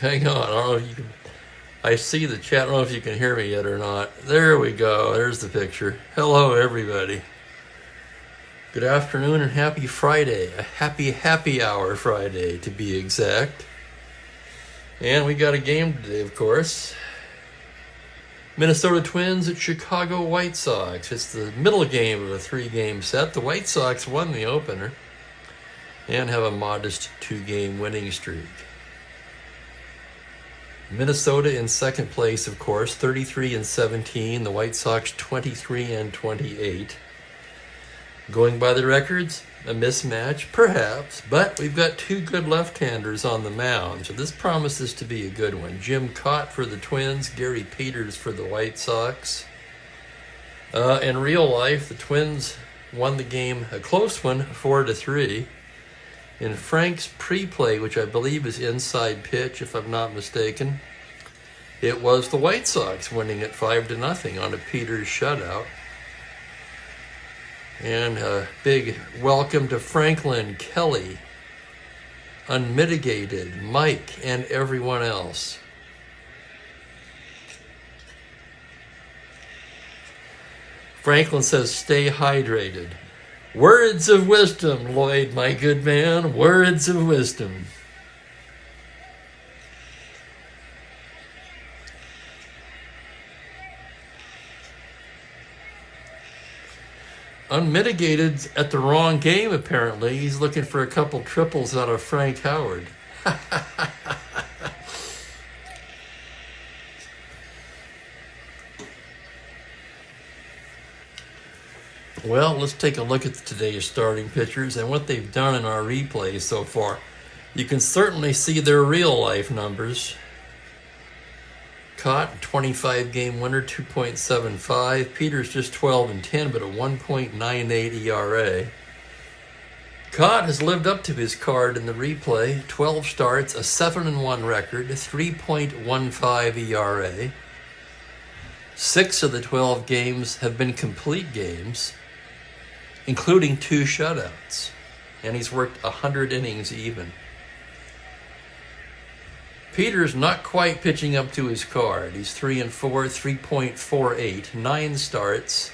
Hang on, I don't know if you can. I see the chat. I don't know if you can hear me yet or not. There we go. There's the picture. Hello, everybody. Good afternoon and happy Friday. A happy hour Friday, to be exact. And we got a game today, of course. Minnesota Twins at Chicago White Sox. It's the middle game of a 3-game set. The White Sox won the opener and have a modest 2-game winning streak. Minnesota in second place, of course, 33-17. The White Sox 23-28. Going by the records, a mismatch, perhaps, but we've got two good left-handers on the mound, so this promises to be a good one. Jim Cott for the Twins, Gary Peters for the White Sox. In real life, the Twins won the game, a close one, 4-3. In Frank's pre-play, which I believe is inside pitch, if I'm not mistaken, it was the White Sox winning it 5-0 on a Peters shutout. And a big welcome to Franklin, Kelly, Unmitigated, Mike, and everyone else. Franklin says, stay hydrated. Words of wisdom, Lloyd, my good man. Words of wisdom. Unmitigated at the wrong game, apparently. He's looking for a couple triples out of Frank Howard. Well, let's take a look at today's starting pitchers and what they've done in our replays so far. You can certainly see their real-life numbers. Cott, 25-game winner, 2.75. Peters just 12-10, but a 1.98 ERA. Cott has lived up to his card in the replay. 12 starts, a 7-1 record, 3.15 ERA. 6 of the 12 games have been complete games, including 2 shutouts. And he's worked 100 innings even. Peters not quite pitching up to his card. He's 3-4, 3.48, 9 starts.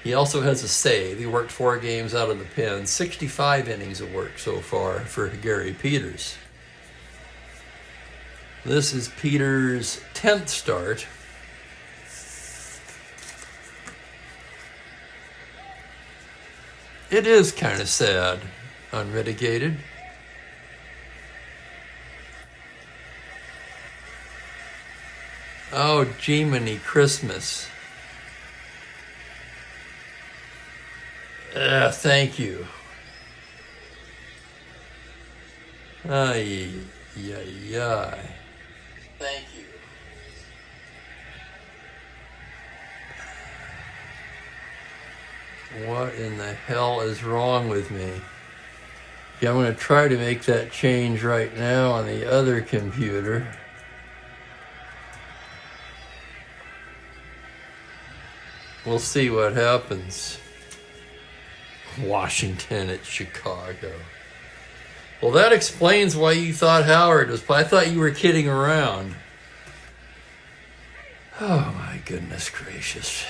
He also has a save. He worked 4 games out of the pen. 65 innings of work so far for Gary Peters. This is Peters' 10th start. It is kind of sad, unmitigated. Oh, Jiminy Christmas. Thank you. Ay. Thank you. What in the hell is wrong with me? Yeah, I'm going to try to make that change right now on the other computer. We'll see what happens. Washington at Chicago. Well, that explains why you thought Howard was... I thought you were kidding around. Oh, my goodness gracious.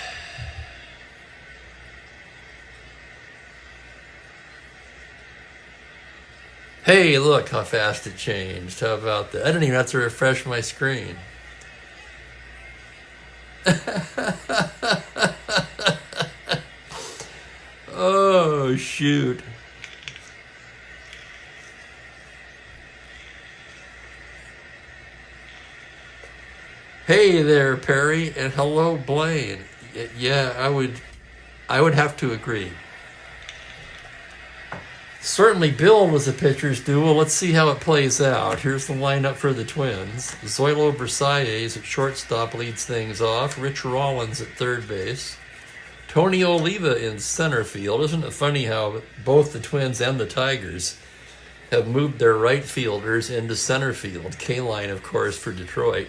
Hey, look how fast it changed. How about that? I didn't even have to refresh my screen. Oh, shoot. Hey there, Perry, and hello, Blaine. Yeah, I would have to agree. Certainly Bill was a pitcher's duel. Let's see how it plays out. Here's the lineup for the Twins. Zoilo Versalles at shortstop leads things off. Rich Rollins at third base. Tony Oliva in center field. Isn't it funny how both the Twins and the Tigers have moved their right fielders into center field? K-Line, of course, for Detroit,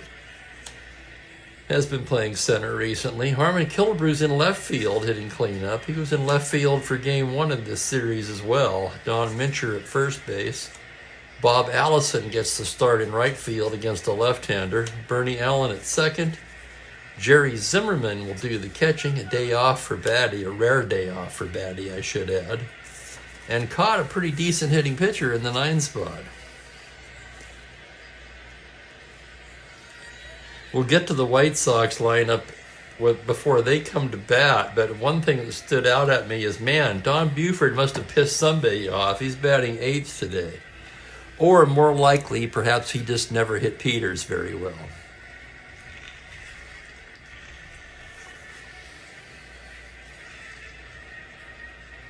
has been playing center recently. Harmon Killebrew's in left field hitting cleanup. He was in left field for game 1 of this series as well. Don Mincher at first base. Bob Allison gets the start in right field against a left-hander. Bernie Allen at second. Jerry Zimmerman will do the catching, a day off for Batty, a rare day off for Batty, I should add. And caught a pretty decent hitting pitcher in the 9 spot. We'll get to the White Sox lineup before they come to bat, but one thing that stood out at me is, man, Don Buford must have pissed somebody off. He's batting 8th today. Or more likely, perhaps he just never hit Peters very well.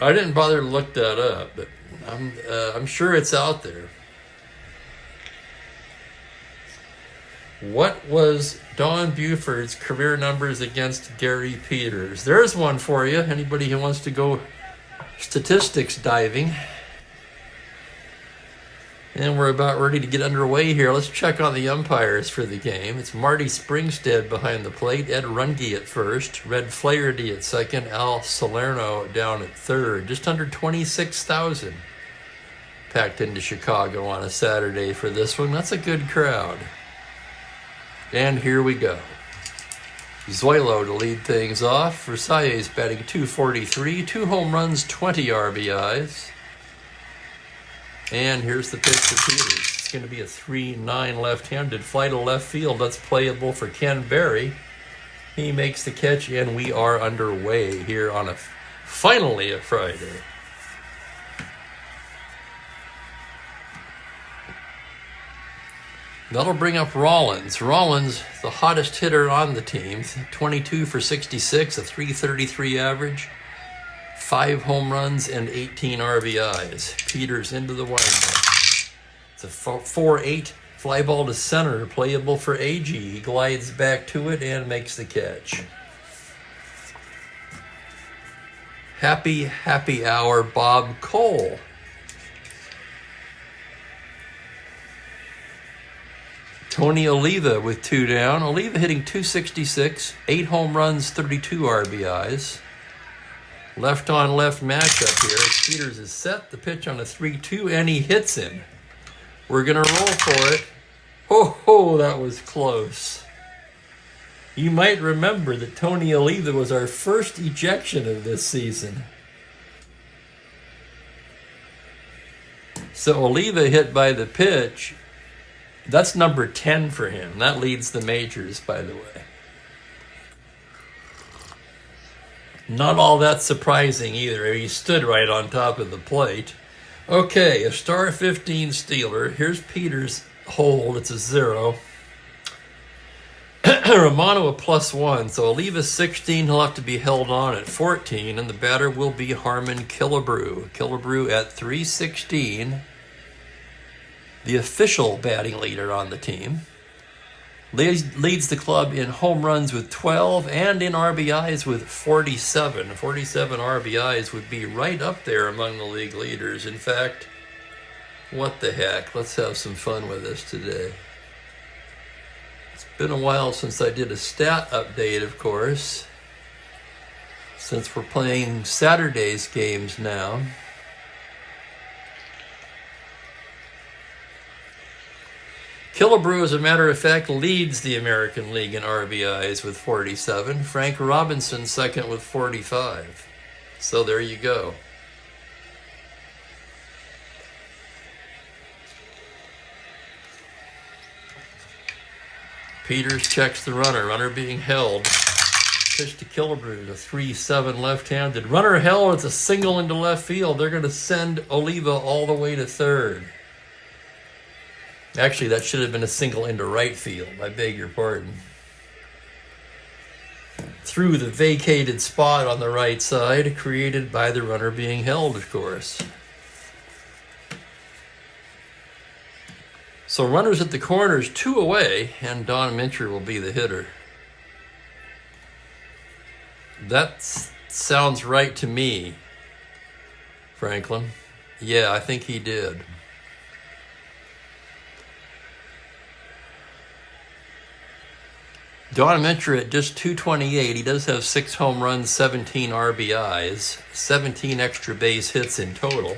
I didn't bother to look that up, but I'm sure it's out there. What was Don Buford's career numbers against Gary Peters? There's one for you. Anybody who wants to go statistics diving. And we're about ready to get underway here. Let's check on the umpires for the game. It's Marty Springstead behind the plate, Ed Runge at first, Red Flaherty at second, Al Salerno down at third. Just under 26,000 packed into Chicago on a Saturday for this one. That's a good crowd. And here we go. Zoilo to lead things off. Versailles batting .243, 2 home runs, 20 RBIs. And here's the pitch for Peters. It's going to be a 3-9 left-handed fly to left field. That's playable for Ken Berry. He makes the catch, and we are underway here on finally a Friday. That'll bring up Rollins. Rollins, the hottest hitter on the team, 22 for 66, a .333 average. 5 home runs and 18 RBIs. Peters into the windup. It's a 4-8 fly ball to center, playable for AG. He glides back to it and makes the catch. Happy hour, Bob Cole. Tony Oliva with 2 down. Oliva hitting .266, 8 home runs, 32 RBIs. Left-on-left matchup here. Peters is set. The pitch on a 3-2, and he hits him. We're going to roll for it. Oh, that was close. You might remember that Tony Oliva was our first ejection of this season. So Oliva hit by the pitch. That's number 10 for him. That leads the majors, by the way. Not all that surprising either. He stood right on top of the plate. Okay, a star 15 stealer. Here's Peters' hold. It's a 0. Romano a +1. So Oliva 16. He'll have to be held on at 14. And the batter will be Harmon Killebrew. Killebrew at .316. The official batting leader on the team. Leads the club in home runs with 12 and in RBIs with 47. 47 RBIs would be right up there among the league leaders. In fact, what the heck? Let's have some fun with this today. It's been a while since I did a stat update, of course, since we're playing Saturday's games now. Killebrew, as a matter of fact, leads the American League in RBIs with 47. Frank Robinson second with 45. So there you go. Peters checks the runner. Runner being held. Pitch to Killebrew, the 3-7 left-handed. Runner held. It's a single into left field. They're going to send Oliva all the way to third. Actually, that should have been a single into right field. I beg your pardon. Through the vacated spot on the right side, created by the runner being held, of course. So runners at the corners, 2 away, and Don Mincher will be the hitter. That sounds right to me, Franklin. Yeah, I think he did. Don Mincher at just .228. He does have 6 home runs, 17 RBIs, 17 extra base hits in total.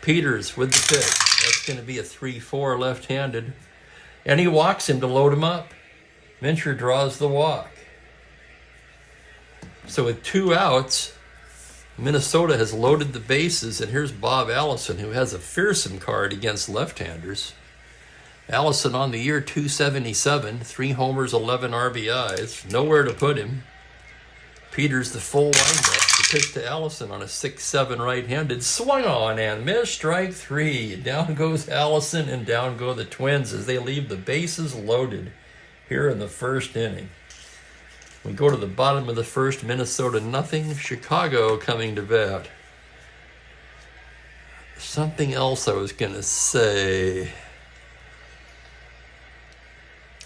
Peters with the pitch. That's It's going to be a 3-4 left-handed. And he walks him to load him up. Mincher draws the walk. So with 2 outs, Minnesota has loaded the bases, and here's Bob Allison, who has a fearsome card against left-handers. Allison on the year, 277, 3 homers, 11 RBIs, nowhere to put him. Peters, the full windup, the pitch to Allison on a 6-7 right-handed, swung on and missed, strike 3. Down goes Allison, and down go the Twins as they leave the bases loaded here in the first inning. We go to the bottom of the first, Minnesota nothing, Chicago coming to bat. Something else I was going to say.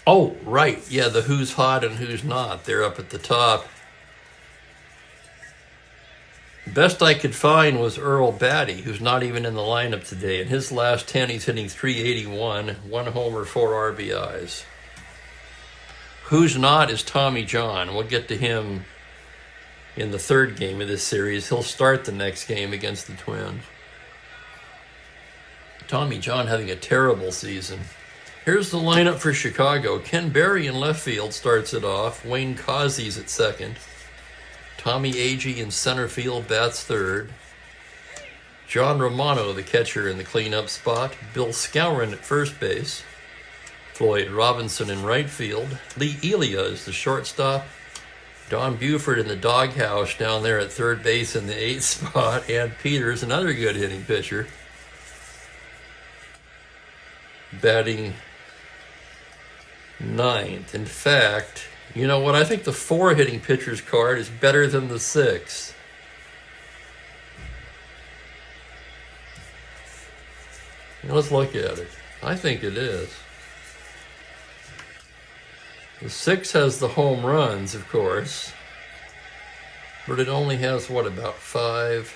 Oh, right. Yeah, the who's hot and who's not. They're up at the top. Best I could find was Earl Batty, who's not even in the lineup today. In his last 10, he's hitting .381, 1 homer, 4 RBIs. Who's not is Tommy John. We'll get to him in the third game of this series. He'll start the next game against the Twins. Tommy John having a terrible season. Here's the lineup for Chicago. Ken Berry in left field starts it off. Wayne Causey's at second. Tommy Agee in center field bats third. John Romano, the catcher, in the cleanup spot. Bill Skowron at first base. Floyd Robinson in right field. Lee Elia is the shortstop. Don Buford in the doghouse down there at third base in the 8th spot. And Peters, another good hitting pitcher, batting 9th. In fact, you know what? I think the 4 hitting pitcher's card is better than the 6. Let's look at it. I think it is. The 6 has the home runs, of course, but it only has, what, about 5,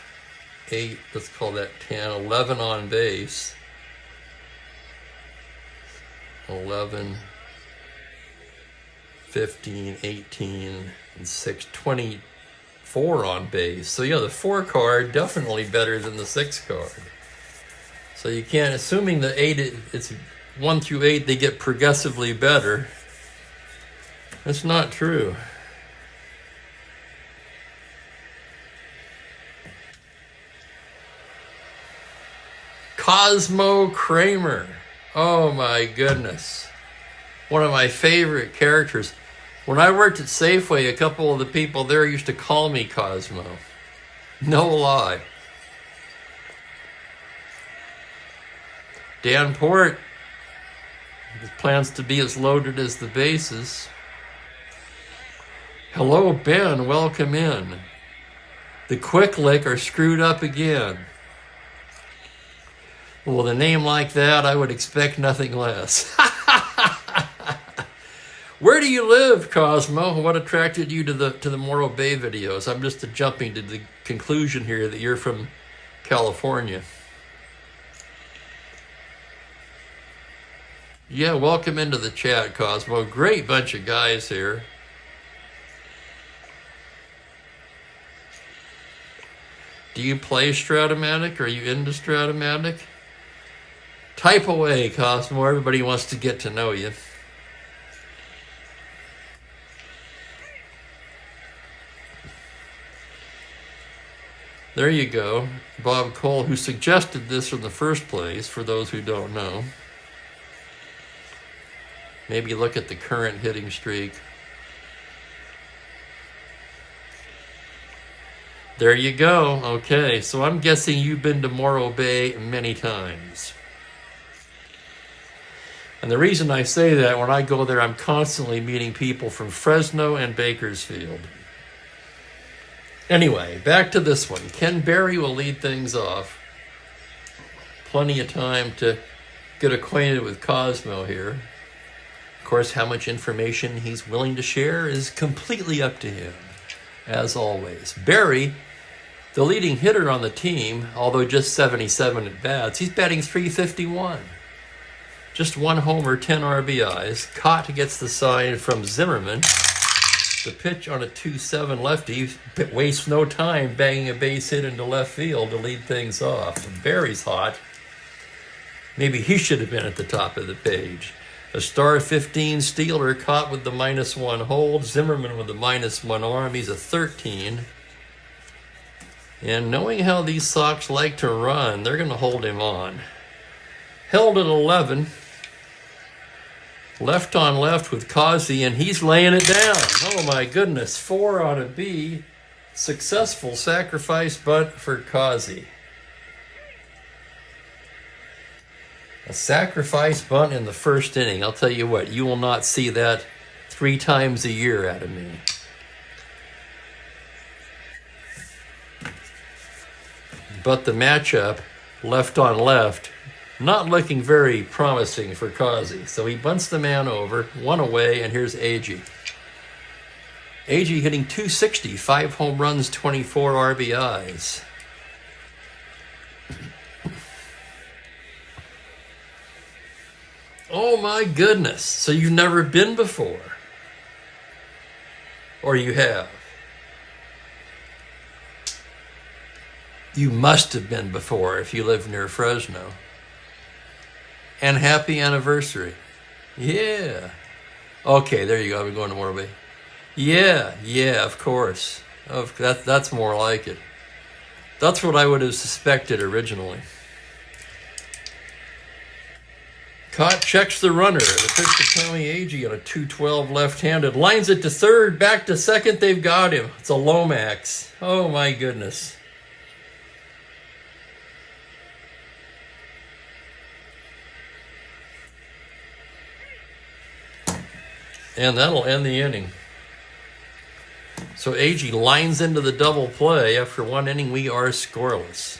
8, let's call that 10, 11 on base. 11, 15, 18, and 6, 24 on base. So yeah, the 4 card definitely better than the 6 card. So you can't, assuming the 8, it's 1 through 8, they get progressively better. That's not true. Cosmo Kramer. Oh my goodness. One of my favorite characters. When I worked at Safeway, a couple of the people there used to call me Cosmo. No lie. Dan Port, his plans to be as loaded as the bases. Hello, Ben. Welcome in. The Quick Lick are screwed up again. Well, with a name like that, I would expect nothing less. Where do you live, Cosmo? What attracted you to the Morro Bay videos? I'm just jumping to the conclusion here that you're from California. Yeah, welcome into the chat, Cosmo. Great bunch of guys here. Do you play Strat-O-Matic? Are you into Strat-O-Matic? Type away, Cosmo. Everybody wants to get to know you. There you go. Bob Cole, who suggested this in the first place, for those who don't know. Maybe look at the current hitting streak. There you go. Okay, so I'm guessing you've been to Morro Bay many times. And the reason I say that, when I go there, I'm constantly meeting people from Fresno and Bakersfield. Anyway, back to this one. Ken Berry will lead things off. Plenty of time to get acquainted with Cosmo here. Of course, how much information he's willing to share is completely up to him, as always. Berry, the leading hitter on the team, although just 77 at bats, he's batting .351. Just 1 homer, 10 RBIs. Cott gets the sign from Zimmerman. The pitch on a 2-7 lefty wastes no time banging a base hit into left field to lead things off. Berry's hot. Maybe he should have been at the top of the page. A star 15 Steeler caught with the -1 hold. Zimmerman with the -1 arm. He's a 13. And knowing how these Sox like to run, they're going to hold him on. Held at 11. Left on left with Causey, and he's laying it down. Oh my goodness, 4 out of B. Successful sacrifice bunt for Causey. A sacrifice bunt in the first inning. I'll tell you what, you will not see that 3 times a year out of me. But the matchup, left on left, not looking very promising for Causey. So he bunts the man over, 1 away, and here's Agee. Agee hitting .260, 5 home runs, 24 RBIs. Oh my goodness. So you've never been before? Or you have? You must have been before if you live near Fresno. And happy anniversary. Yeah. Okay, there you go. We're going to Morbe. Yeah, of course. That's more like it. That's what I would have suspected originally. Caught checks the runner. The pitch to Tommy Agee on a 2-12 left-handed. Lines it to third. Back to second. They've got him. It's a Lomax. Oh, my goodness. And that'll end the inning. So Agee lines into the double play. After 1 inning, we are scoreless.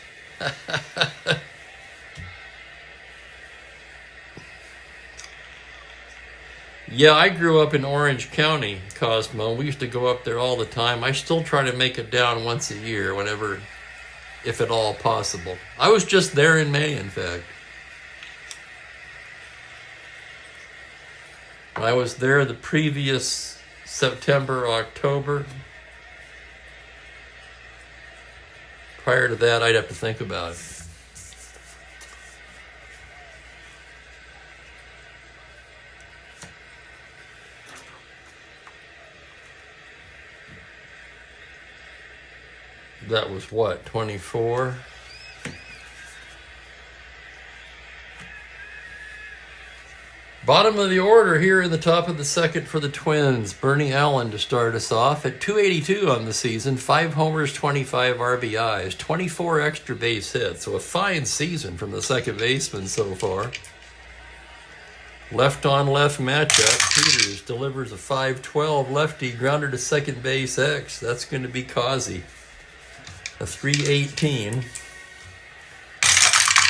Yeah, I grew up in Orange County, Cosmo. We used to go up there all the time. I still try to make it down once a year, whenever, if at all possible. I was just there in May, in fact. I was there the previous September, October. Prior to that, I'd have to think about it. That was what, 24? Bottom of the order here in the top of the second for the Twins. Bernie Allen to start us off at .282 on the season. 5 homers, 25 RBIs, 24 extra base hits. So a fine season from the second baseman so far. Left on left matchup. Peters delivers a 5-12 lefty grounder to second base X. That's going to be Causey. A 318.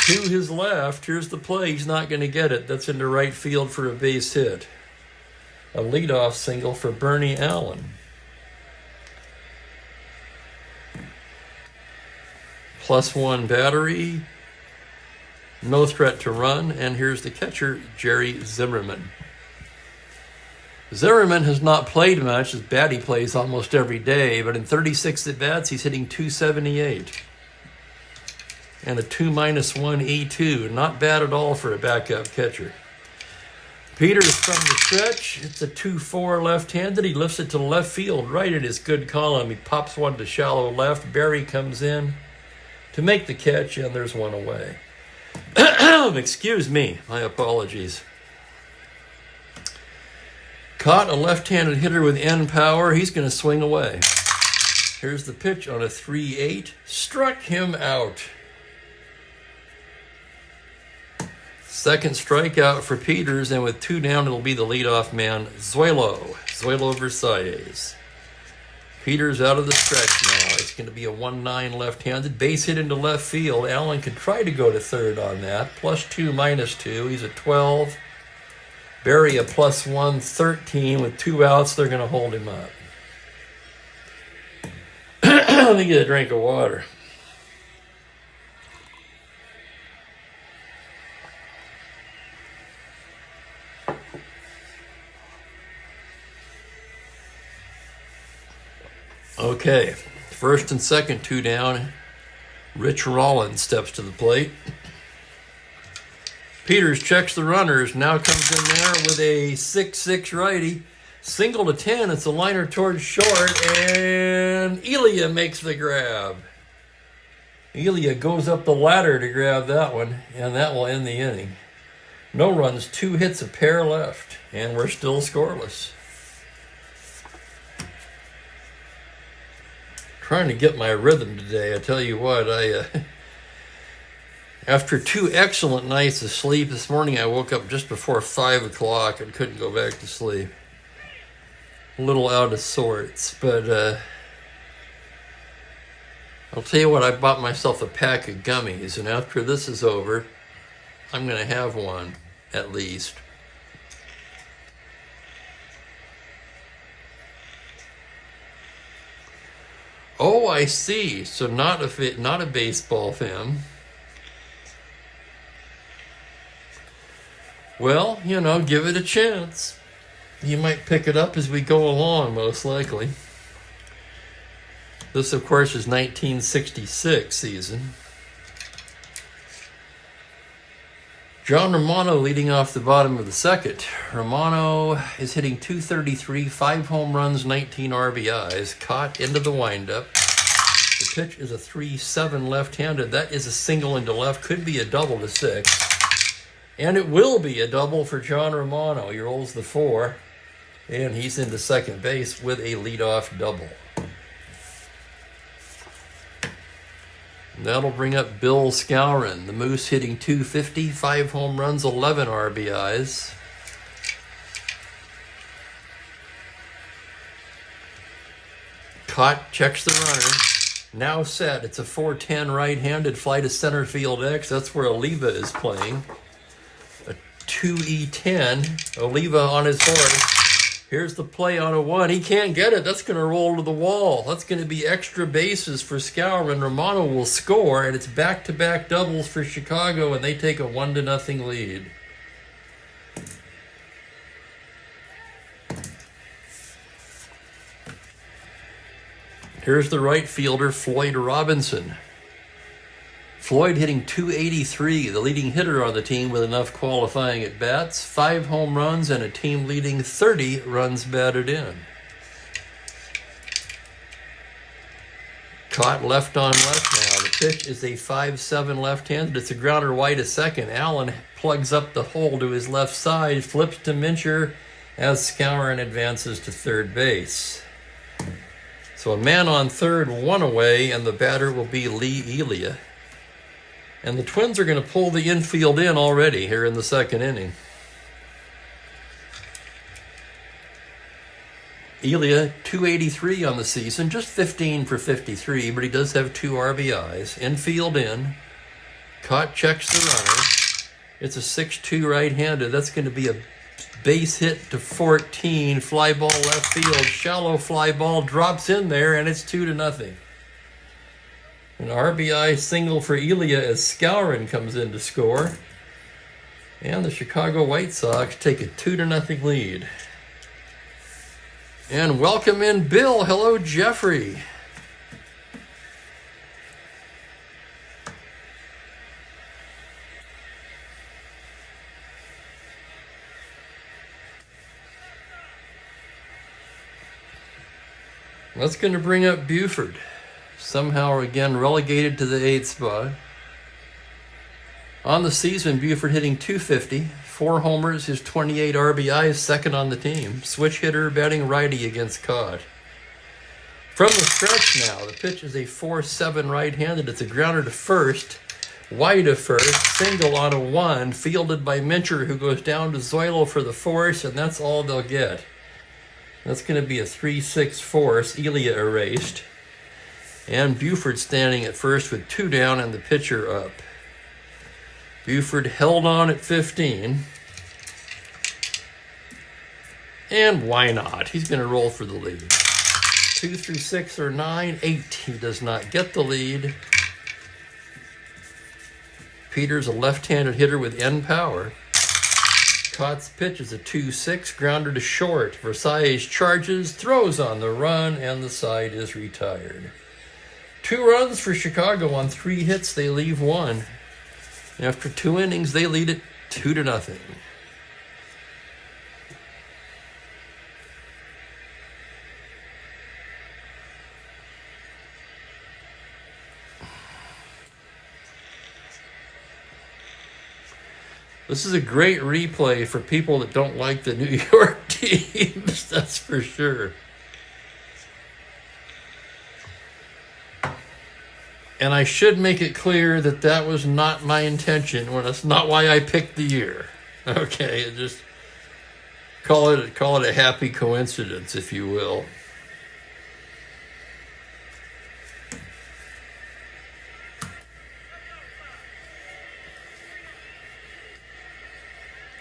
To his left, here's the play. He's not going to get it. That's into right field for a base hit. A leadoff single for Bernie Allen. +1 battery. No threat to run. And here's the catcher, Jerry Zimmerman. Zimmerman has not played much. His bat he plays almost every day, but in 36 at-bats, he's hitting .278. And a 2-1 E2. Not bad at all for a backup catcher. Peters from the stretch. It's a 2-4 left-handed. He lifts it to left field, right at his good column. He pops one to shallow left. Barry comes in to make the catch, and there's one away. Excuse me. My apologies. Caught a left-handed hitter with end power. He's going to swing away. Here's the pitch on a 3-8. Struck him out. Second strikeout for Peters, and with 2 down, it'll be the leadoff man, Zuelo Versalles. Peters out of the stretch now. It's going to be a 1-9 left-handed. Base hit into left field. Allen could try to go to third on that. +2, -2. He's a 12. Barry a +1, 13. With 2 outs, they're going to hold him up. Let me get a drink of water. Okay, first and second, 2 down. Rich Rollins steps to the plate. Peters checks the runners. Now comes in there with a 6-6 righty. Single to 10. It's a liner towards short. And Elia makes the grab. Elia goes up the ladder to grab that one. And that will end the inning. No runs, 2 hits, a pair left. And we're still scoreless. Trying to get my rhythm today. I tell you what, after 2 excellent nights of sleep this morning, I woke up just before 5 o'clock and couldn't go back to sleep. A little out of sorts, but I'll tell you what, I bought myself a pack of gummies, and after this is over, I'm going to have one, at least. Oh, I see. So not a baseball fan. Well, you know, give it a chance. You might pick it up as we go along, most likely. This, of course, is 1966 season. John Romano leading off the bottom of the second. Romano is hitting .233, 5 home runs, 19 RBIs. Caught into the windup. The pitch is a 3-7 left-handed. That is a single into left. Could be a double to 6. And it will be a double for John Romano. He rolls the 4. And he's into second base with a leadoff double. That'll bring up Bill Skowron, the Moose, hitting .250, 5 home runs, 11 RBIs. Caught, checks the runner. Now set. It's a 4-10 right-handed fly to center field X. That's where Oliva is playing. A 2E10. Oliva on his horse. Here's the play on a 1. He can't get it. That's going to roll to the wall. That's going to be extra bases for Skowron. Romano will score, and it's back-to-back doubles for Chicago, and they take a 1-0 lead. Here's the right fielder, Floyd Robinson. Floyd hitting .283, the leading hitter on the team with enough qualifying at bats, 5 home runs, and a team-leading 30 runs batted in. Caught left on left now. The pitch is a 5-7 left-handed. It's a grounder wide to second. Allen plugs up the hole to his left side, flips to Mincher as Skowron advances to third base. So a man on third, 1 away, and the batter will be Lee Elia. And the Twins are going to pull the infield in already here in the second inning. Elia, .283 on the season, just 15 for 53, but he does have 2 RBIs. Infield in. Caught, checks the runner. It's a 6-2 right-handed. That's going to be a base hit to 14. Fly ball left field. Shallow fly ball drops in there, and it's 2-0. An RBI single for Elia as Skowron comes in to score. And the Chicago White Sox take a 2-0 lead. And welcome in Bill. Hello, Jeffrey. That's going to bring up Buford. Somehow again relegated to the 8th spot. On the season, Buford hitting .250, 4 homers, his 28 RBIs, second on the team. Switch hitter, batting righty against Cott. From the stretch now, the pitch is a 4-7 right-handed. It's a grounder to first, wide of first, single on a 1, fielded by Mincher, who goes down to Zoilo for the force, and that's all they'll get. That's going to be a 3-6 force. Elia erased. And Buford standing at first with 2 down and the pitcher up. Buford held on at 15. And why not? He's going to roll for the lead. 2 through 6 or 9, 8. He does not get the lead. Peters, a left-handed hitter with end power. Cott's pitch is a 2-6, grounder to short. Versailles charges, throws on the run, and the side is retired. 2 runs for Chicago on 3 hits. They leave 1. After 2 innings, they lead it 2-0. This is a great replay for people that don't like the New York teams, that's for sure. And I should make it clear that that was not my intention, when that's not why I picked the year. Okay, just call it a happy coincidence, if you will.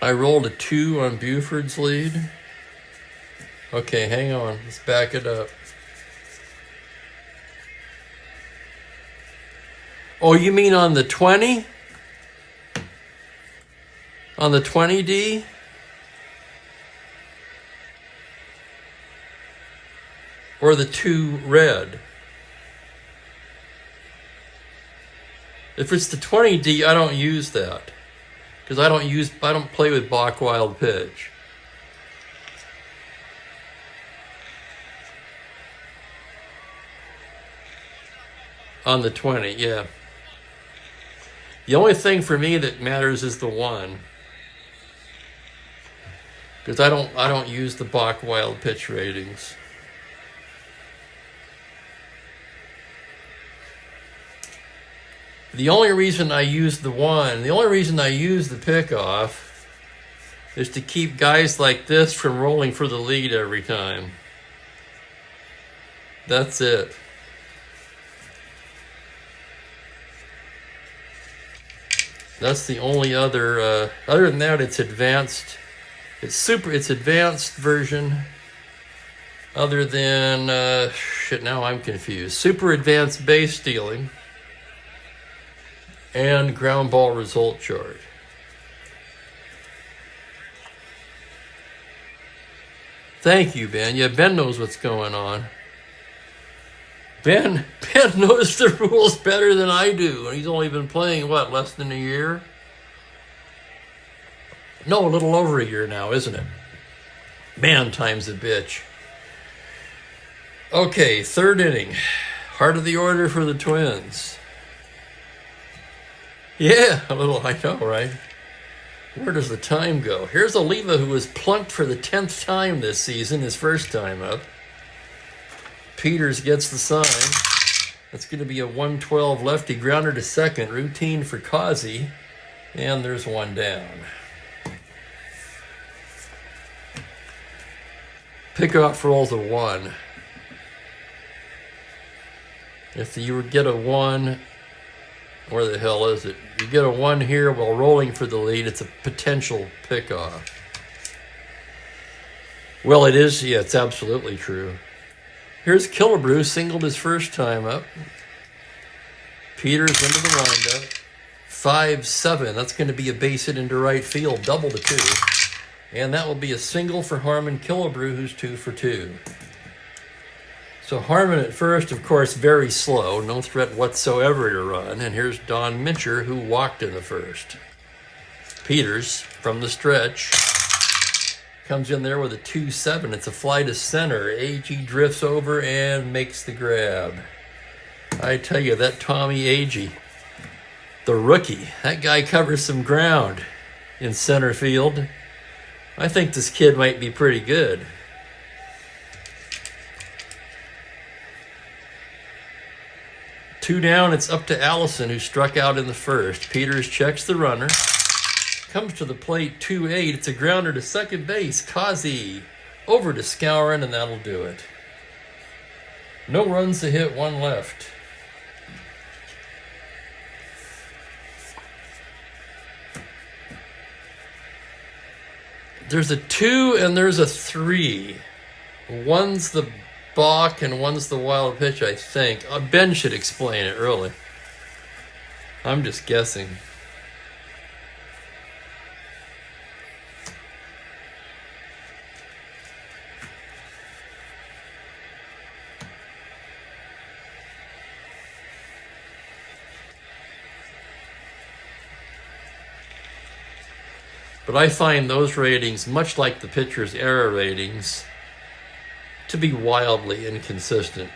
I rolled a 2 on Buford's lead. Okay, hang on. Let's back it up. Oh, you mean on the 20? On the 20D? Or the 2 red? If it's the 20D, I don't use that. Because I don't play with Bach Wild Pitch. On the 20, yeah. The only thing for me that matters is the 1. Because I don't use the Bach Wild Pitch ratings. The only reason I use the 1, the only reason I use the pickoff is to keep guys like this from rolling for the lead every time. That's it. That's the only other than that, it's advanced. It's advanced version. Other than, now I'm confused. Super advanced base stealing. And ground ball result chart. Thank you, Ben. Yeah, Ben knows what's going on. Ben knows the rules better than I do, and he's only been playing, what, less than a year? No, a little over a year now, isn't it? Man, time's a bitch. Okay, 3rd inning. Heart of the order for the Twins. Yeah, a little, I know, right? Where does the time go? Here's Oliva, who was plunked for the 10th time this season, his first time up. Peters gets the sign. That's going to be a 112 lefty grounder to second. Routine for Kazi. And there's 1 down. Pickoff rolls a 1. If you would get a 1... Where the hell is it? You get a 1 here while rolling for the lead. It's a potential pickoff. Well, it is. Yeah, it's absolutely true. Here's Killebrew, singled his first time up. Peters into the windup. 5-7. That's going to be a base hit into right field, double to 2. And that will be a single for Harmon Killebrew, who's 2 for 2. So Harmon at first, of course, very slow, no threat whatsoever to run. And here's Don Mincher, who walked in the first. Peters, from the stretch, comes in there with a 2-7. It's a fly to center. Agee drifts over and makes the grab. I tell you, that Tommy Agee, the rookie, that guy covers some ground in center field. I think this kid might be pretty good. Two down, it's up to Allison, who struck out in the first. Peters checks the runner. Comes to the plate, 2-8. It's a grounder to second base. Kazi over to Skowron, and that'll do it. No runs to hit, 1 left. There's a 2 and there's a 3. One's the balk and one's the wild pitch, I think. Ben should explain it, really. I'm just guessing. But I find those ratings, much like the pitcher's error ratings, to be wildly inconsistent.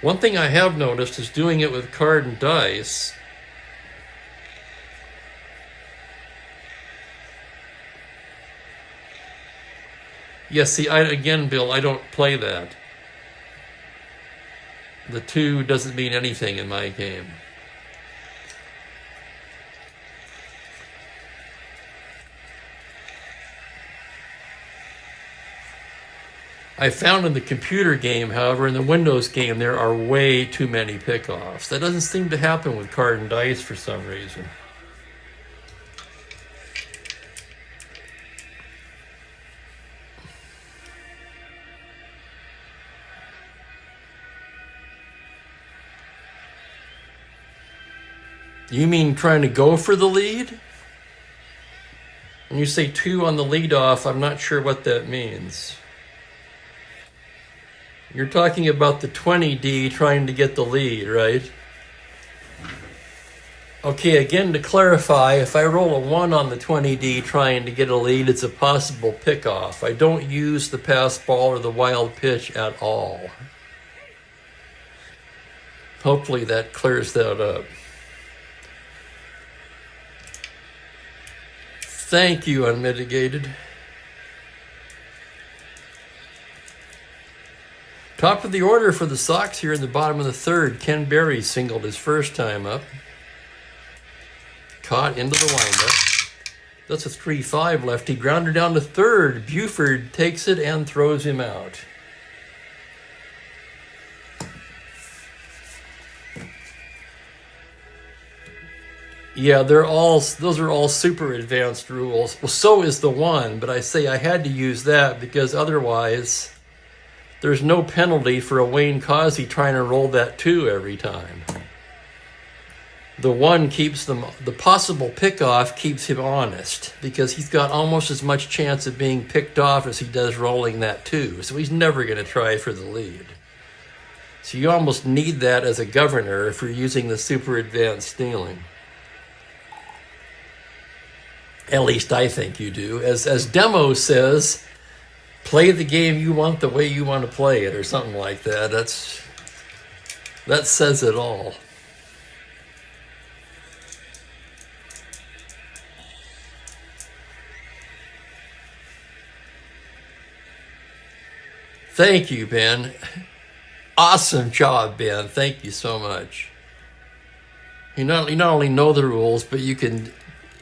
One thing I have noticed is doing it with card and dice. Yes, see, again, Bill, I don't play that. The 2 doesn't mean anything in my game. I found in the computer game, however, in the Windows game, there are way too many pickoffs. That doesn't seem to happen with card and dice for some reason. You mean trying to go for the lead? When you say 2 on the leadoff, I'm not sure what that means. You're talking about the 20D trying to get the lead, right? Okay, again, to clarify, if I roll a 1 on the 20D trying to get a lead, it's a possible pickoff. I don't use the pass ball or the wild pitch at all. Hopefully that clears that up. Thank you, Unmitigated. Top of the order for the Sox here in the bottom of the 3rd. Ken Berry singled his first time up. Caught into the windup. That's a 3-5 lefty. Grounder down to 3rd. Buford takes it and throws him out. Yeah, those are all super advanced rules. Well, so is the 1, but I say I had to use that because otherwise there's no penalty for a Wayne Causey trying to roll that 2 every time. The 1 keeps them, the possible pickoff keeps him honest because he's got almost as much chance of being picked off as he does rolling that 2. So he's never going to try for the lead. So you almost need that as a governor if you're using the super advanced stealing. At least I think you do. As Demo says, play the game you want the way you want to play it, or something like that. That says it all. Thank you, Ben. Awesome job, Ben. Thank you so much. You not only know the rules, but you can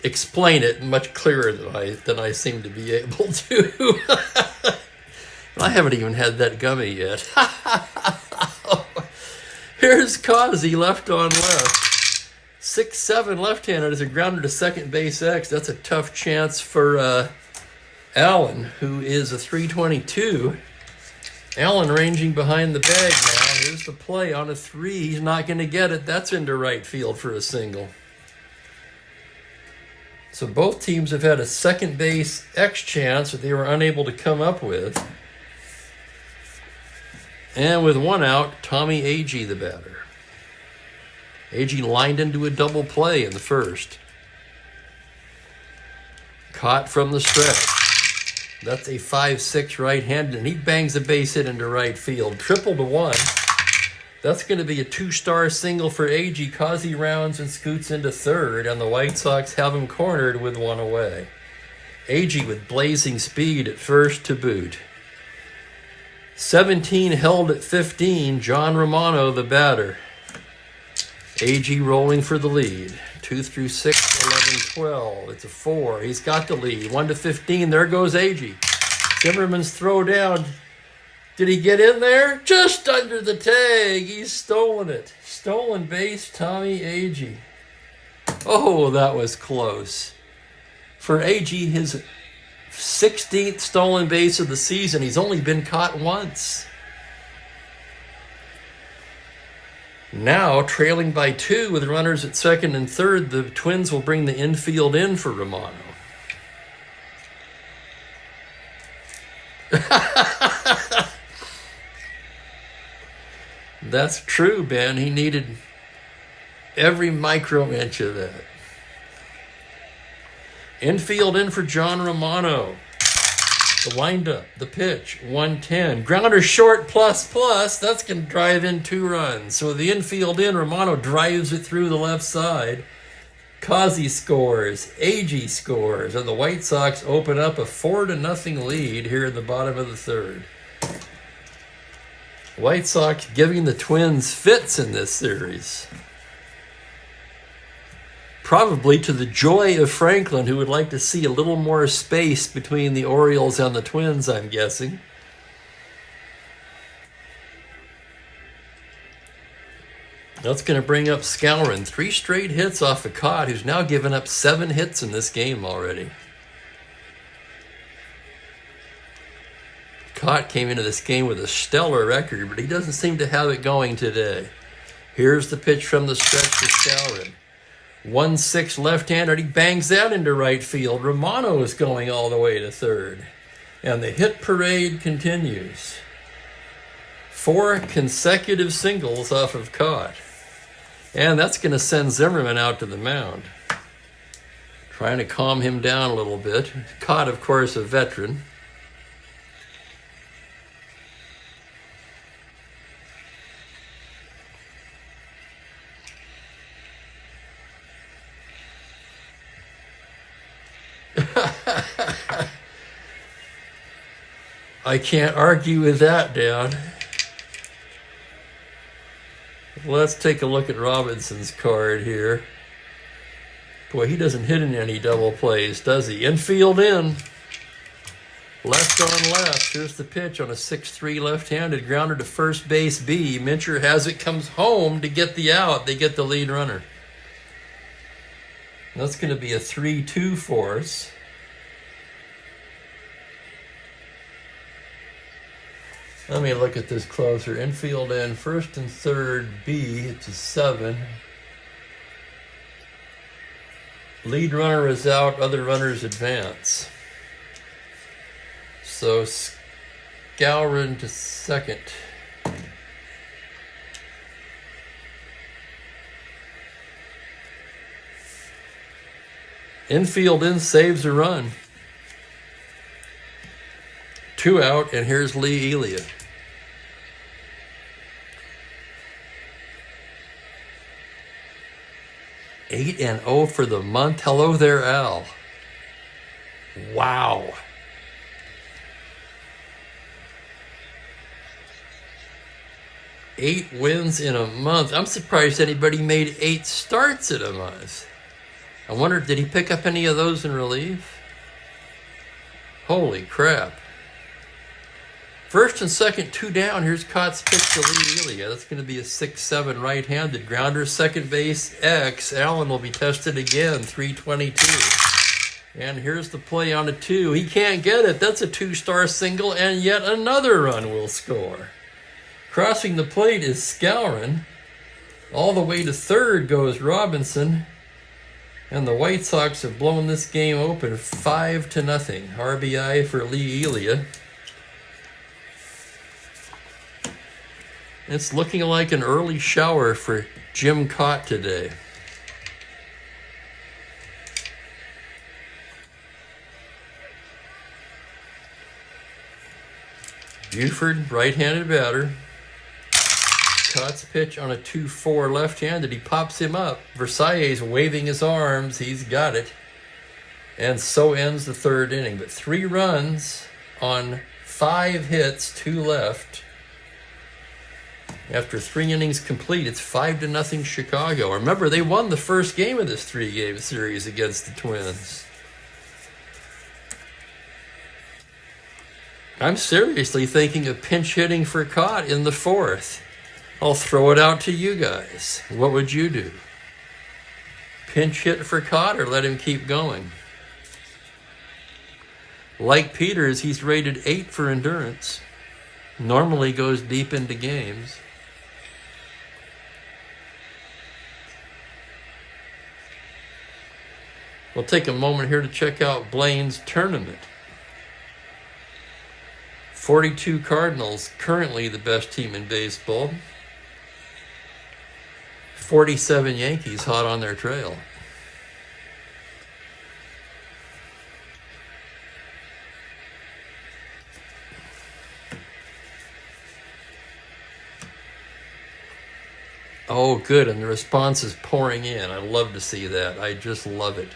explain it much clearer than I seem to be able to. I haven't even had that gummy yet. Here's Causey, left on left. 6-7 left-handed is a grounder to second base X. That's a tough chance for Allen, who is a 322. Allen ranging behind the bag now. Here's the play on a 3. He's not going to get it. That's into right field for a single. So both teams have had a second base X chance that they were unable to come up with. And with 1 out, Tommy Agee, the batter. Agee lined into a double play in the first. Caught from the stretch. That's a 5-6 right-handed, and he bangs a base hit into right field. Triple to 1. That's going to be a 2-star single for Agee. Causey rounds and scoots into 3rd, and the White Sox have him cornered with 1 away. Agee with blazing speed at first to boot. 17 held at 15. John Romano, the batter. Agee rolling for the lead. 2 through 6, 11, 12. It's a 4. He's got the lead. 1 to 15. There goes Agee. Zimmerman's throw down. Did he get in there? Just under the tag. He's stolen it. Stolen base, Tommy Agee. Oh, that was close. For Agee, his 16th stolen base of the season. He's only been caught once. Now, trailing by 2 with runners at 2nd and 3rd, the Twins will bring the infield in for Romano. That's true, Ben. He needed Every micro inch of that. Infield in for John Romano. The windup, the pitch, 110. Grounder short plus. That's going to drive in 2 runs. So the infield in, Romano drives it through the left side. Kazi scores, Agee scores, and the White Sox open up a 4-0 lead here in the bottom of the 3rd. White Sox giving the Twins fits in this series. Probably to the joy of Franklin, who would like to see a little more space between the Orioles and the Twins, I'm guessing. That's going to bring up Skowron. 3 straight hits off of Cott, who's now given up 7 hits in this game already. Cott came into this game with a stellar record, but he doesn't seem to have it going today. Here's the pitch from the stretch to Skowron. 1-6 left-hander. He bangs that into right field. Romano is going all the way to 3rd. And the hit parade continues. 4 consecutive singles off of Cott. And that's going to send Zimmerman out to the mound. Trying to calm him down a little bit. Cott, of course, a veteran. I can't argue with that, Dad. Let's take a look at Robinson's card here. Boy, he doesn't hit in any double plays, does he? Infield in. Left on left. Here's the pitch on a 6-3 left-handed grounder to first base B. Mincher has it, comes home to get the out. They get the lead runner. That's going to be a 3-2 for us. Let me look at this closer. Infield in, first and third B. It's a 7. Lead runner is out, other runners advance. So Skowron to second. Infield in, saves a run. 2 out, and here's Lee Elia. 8-0 for the month. Hello there, Al. Wow. Eight wins in a month. I'm surprised anybody made 8 starts in a month. I wonder, did he pick up any of those in relief? Holy crap. First and second, 2 down. Here's Cott's pitch to Lee Elia. That's going to be a 6-7 right-handed grounder. Second base, X. Allen will be tested again, 322. And here's the play on a 2. He can't get it. That's a 2-star single, and yet another run will score. Crossing the plate is Skowron. All the way to third goes Robinson. And the White Sox have blown this game open 5-0. RBI for Lee Elia. It's looking like an early shower for Jim Cott today. Buford, right-handed batter. Cott's pitch on a 2-4 left-handed. He pops him up. Versailles waving his arms. He's got it. And so ends the 3rd inning. But 3 runs on 5 hits, 2 left. After 3 innings complete, it's 5-0 Chicago. Remember, they won the first game of this 3-game series against the Twins. I'm seriously thinking of pinch hitting for Cott in the 4th. I'll throw it out to you guys. What would you do? Pinch hit for Cott or let him keep going? Like Peters, he's rated 8 for endurance. Normally goes deep into games. We'll take a moment here to check out Blaine's tournament. 42 Cardinals, currently the best team in baseball. 47 Yankees hot on their trail. Oh, good, and the response is pouring in. I love to see that. I just love it.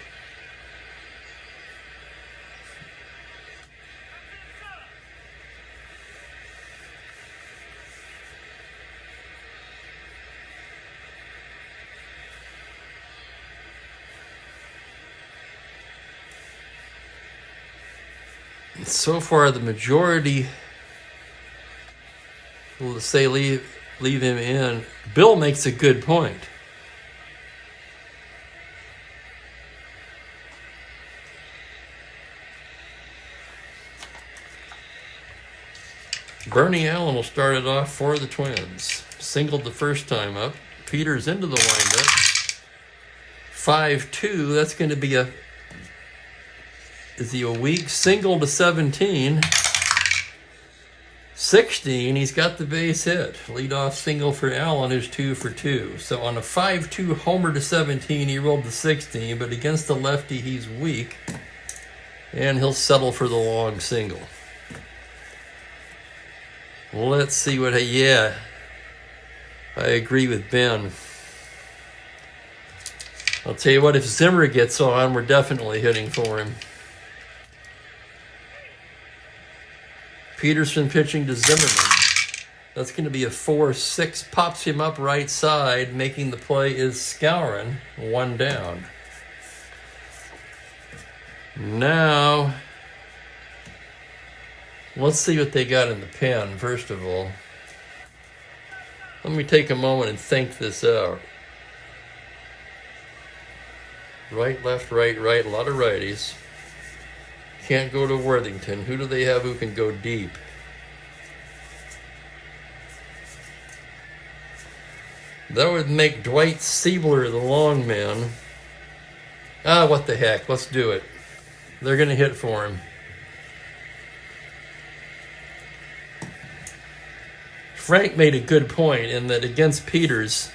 So far, the majority will say leave him in. Bill makes a good point. Bernie Allen will start it off for the Twins. Singled the first time up. Peters into the windup. 5-2. That's going to be a... Is he a weak single to 17? 16, he's got the base hit. Leadoff single for Allen, who's 2 for 2. So on a 5-2 homer to 17, he rolled to 16, but against the lefty, he's weak. And he'll settle for the long single. Let's see what... Yeah, I agree with Ben. I'll tell you what, if Zimmer gets on, we're definitely hitting for him. Peterson pitching to Zimmerman. That's going to be a 4-6. Pops him up right side. Making the play is Skowron. 1 down. Now, let's see what they got in the pen, first of all. Let me take a moment and think this out. Right, left, right, right. A lot of righties. Can't go to Worthington. Who do they have who can go deep? That would make Dwight Siebler the long man. Ah, what the heck. Let's do it. They're going to hit for him. Frank made a good point in that against Peters,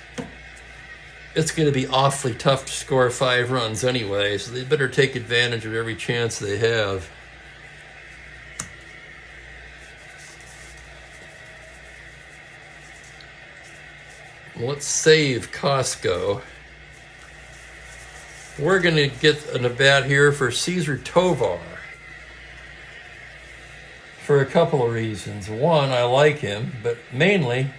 it's going to be awfully tough to score 5 runs anyway, so they better take advantage of every chance they have. Let's save Costco. We're going to get an at-bat here for Cesar Tovar. For a couple of reasons. One, I like him, but mainly,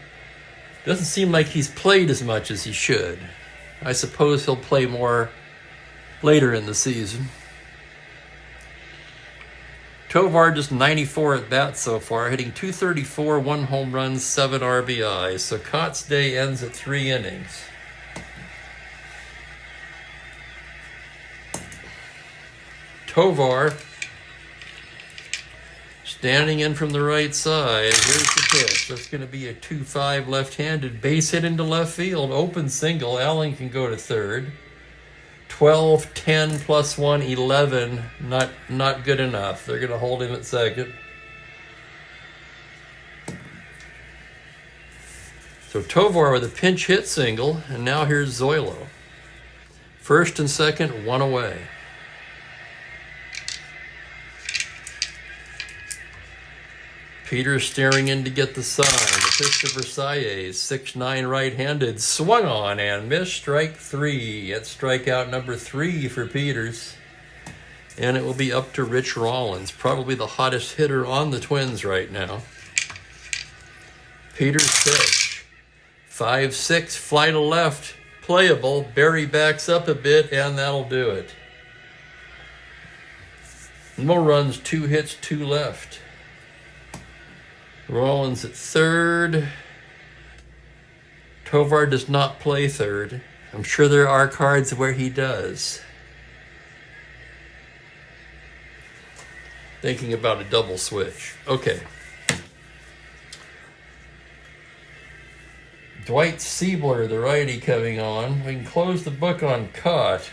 doesn't seem like he's played as much as he should. I suppose he'll play more later in the season. Tovar just 94 at bat so far, hitting .234, 1 home run, 7 RBIs. So Cott's day ends at 3 innings. Tovar standing in from the right side. Here's the pitch. That's going to be a 2-5 left-handed base hit into left field. Open single. Allen can go to third. 12, 10 plus 1, 11. Not good enough. They're going to hold him at second. So Tovar with a pinch hit single, and now here's Zoilo. First and second, 1 away. Peters staring in to get the sign. The pitch to Versailles, 6'9" right-handed, swung on and missed. Strike 3. It's strikeout number 3 for Peters. And it will be up to Rich Rollins, probably the hottest hitter on the Twins right now. Peters pitch. 5-6, fly to left, playable. Barry backs up a bit, and that'll do it. No runs, 2 hits, 2 left. Rollins at third. Tovar does not play third. I'm sure there are cards where he does. Thinking about a double switch. Okay. Dwight Siebler, the righty, coming on. We can close the book on Cott.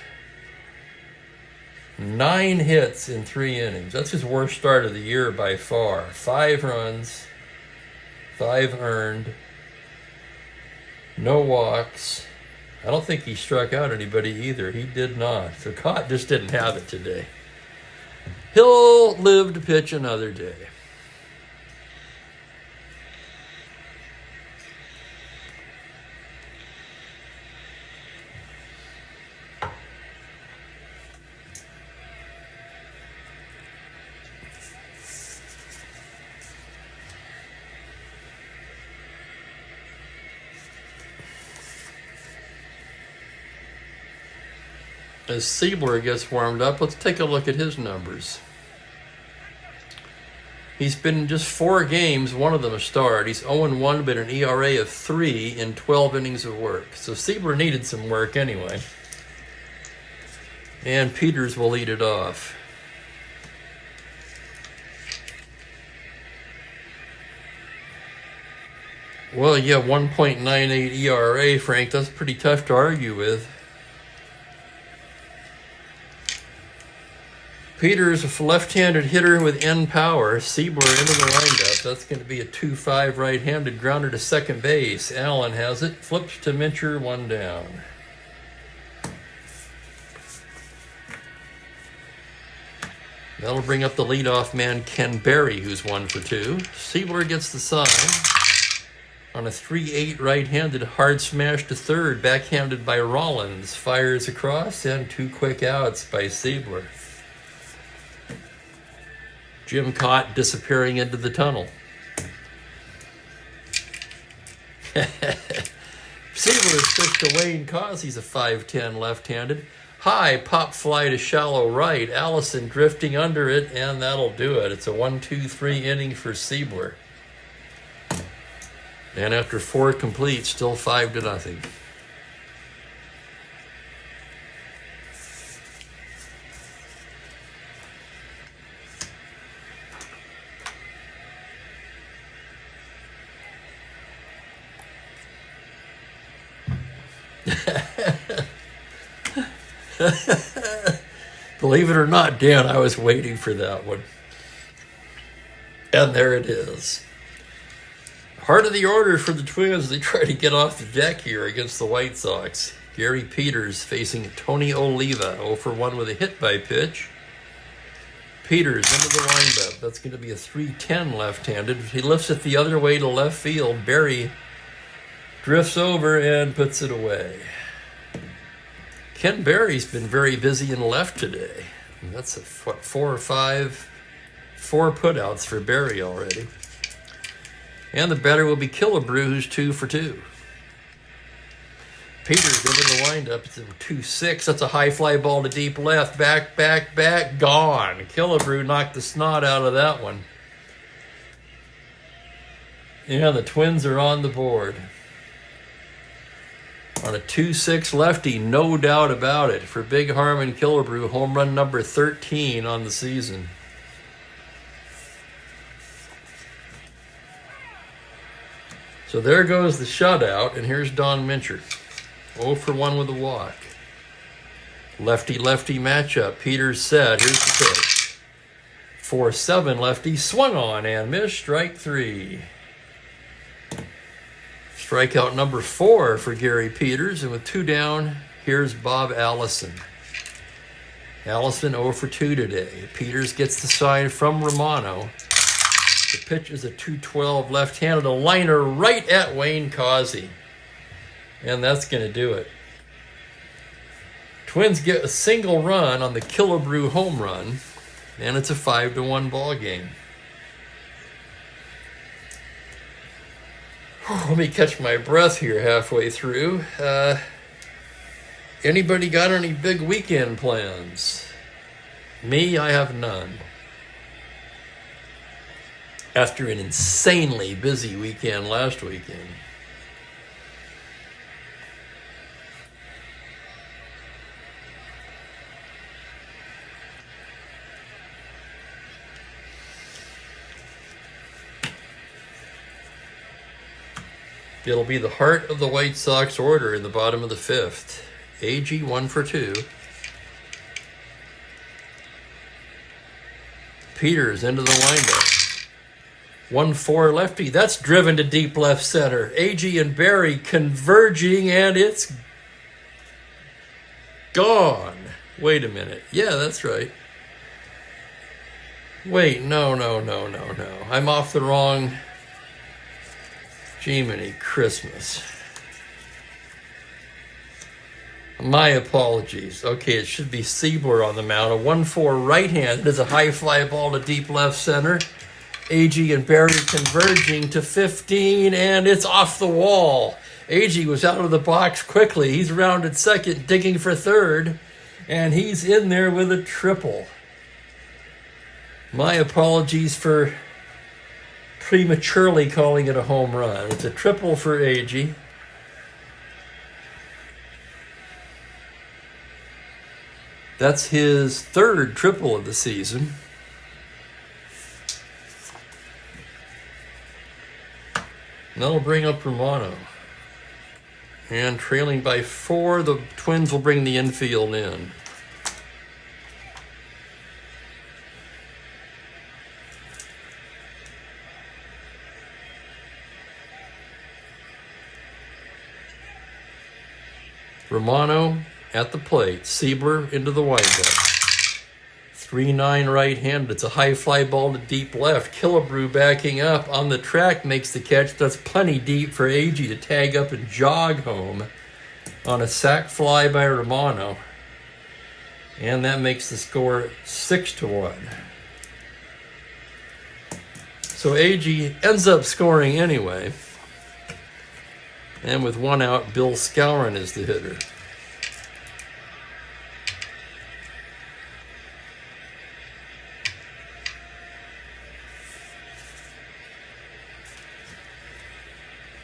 9 hits in 3 innings. That's his worst start of the year by far. 5 runs. 5 earned, no walks, I don't think he struck out anybody either. He did not. So Cott just didn't have it today. He'll live to pitch another day. As Siebler gets warmed up, let's take a look at his numbers. He's been in just 4 games, one of them a start. He's 0-1, but an ERA of 3 in 12 innings of work. So Siebler needed some work anyway. And Peters will lead it off. Well, yeah, 1.98 ERA, Frank. That's pretty tough to argue with. Peters, a left-handed hitter with end power. Siebler into the windup. That's going to be a 2-5 right-handed grounder to second base. Allen has it. Flips to Mincher, 1 down. That'll bring up the leadoff man, Ken Berry, who's 1 for 2. Siebler gets the sign on a 3-8 right-handed hard smash to third, backhanded by Rollins. Fires across, and 2 quick outs by Siebler. Jim Cott disappearing into the tunnel. Siebler's pitched to Wayne Causey's a 5'10 left-handed. High pop fly to shallow right. Allison drifting under it, and that'll do it. It's a 1-2-3 inning for Siebler. And after 4 complete, still 5-0. Believe it or not, Dan, I was waiting for that one. And there it is. Heart of the order for the Twins. They try to get off the deck here against the White Sox. Gary Peters facing Tony Oliva, 0 for 1 with a hit by pitch. Peters into the windup. That's going to be a 3-10 left-handed. He lifts it the other way to left field. Berry drifts over and puts it away. Ken Berry's been very busy in left today. That's 4 or 5, 4 putouts for Berry already. And the batter will be Killebrew, who's 2 for 2. Peters into the windup. It's a 2-6. That's a high fly ball to deep left. Back, gone. Killebrew knocked the snot out of that one. Yeah, the Twins are on the board. On a 2-6 lefty, no doubt about it, for Big Harmon Killebrew, home run number 13 on the season. So there goes the shutout, and here's Don Mincher. 0 for 1 with a walk. Lefty-lefty matchup. Peters set. Here's the pitch. 4-7 lefty. Swung on and missed. Strike 3. Strikeout number 4 for Gary Peters. And with 2 down, here's Bob Allison. Allison 0 for 2 today. Peters gets the sign from Romano. The pitch is a 2-12 left-handed, a liner right at Wayne Causey. And that's going to do it. Twins get a single run on the Killebrew home run, and it's a 5-1 ball game. Let me catch my breath here halfway through. Anybody got any big weekend plans? Me, I have none. After an insanely busy weekend last weekend. It'll be the heart of the White Sox order in the bottom of the 5th. AG 1 for 2. Peters into the windup. 1-4 lefty. That's driven to deep left center. AG and Berry converging, and it's gone. Wait a minute. Yeah, that's right. Wait, no. I'm off the wrong... Jiminy Christmas. My apologies. Okay, it should be Siebler on the mound. A 1-4 right-hand is a high fly ball to deep left center. Agee and Barry converging to 15, and it's off the wall. Agee was out of the box quickly. He's rounded second, digging for third, and he's in there with a triple. My apologies for prematurely calling it a home run. It's a triple for Agee. That's his third triple of the season. And that'll bring up Romano. And trailing by 4, the Twins will bring the infield in. Romano at the plate. Siebler into the windup. 3-9 right-handed. It's a high fly ball to deep left. Killebrew backing up on the track makes the catch. That's plenty deep for Agee to tag up and jog home on a sac fly by Romano. And that makes the score 6-1. So Agee ends up scoring anyway. And with 1 out, Bill Skowron is the hitter.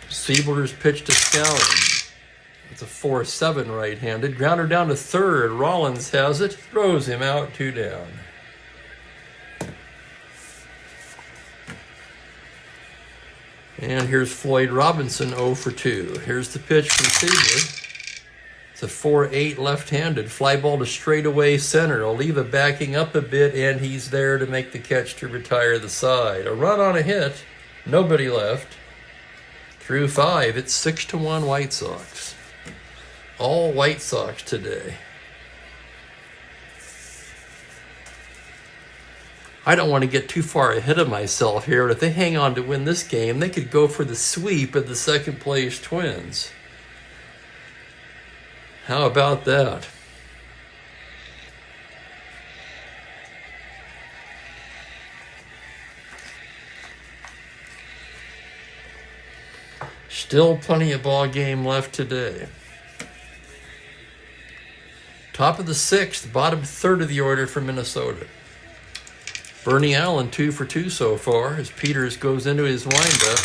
Siebler's pitch to Skowron. It's a 4-7 right-handed. Grounder down to third. Rollins has it. Throws him out, 2 down. And here's Floyd Robinson, 0 for 2. Here's the pitch from Siebler. It's a 4-8 left-handed. Fly ball to straightaway center. Oliva backing up a bit, and he's there to make the catch to retire the side. A run on a hit. Nobody left. Through 5, it's 6-1 White Sox. All White Sox today. I don't want to get too far ahead of myself here, but if they hang on to win this game, they could go for the sweep of the second-place Twins. How about that? Still plenty of ball game left today. Top of the 6th, bottom third of the order for Minnesota. Bernie Allen 2 for 2 so far as Peters goes into his windup.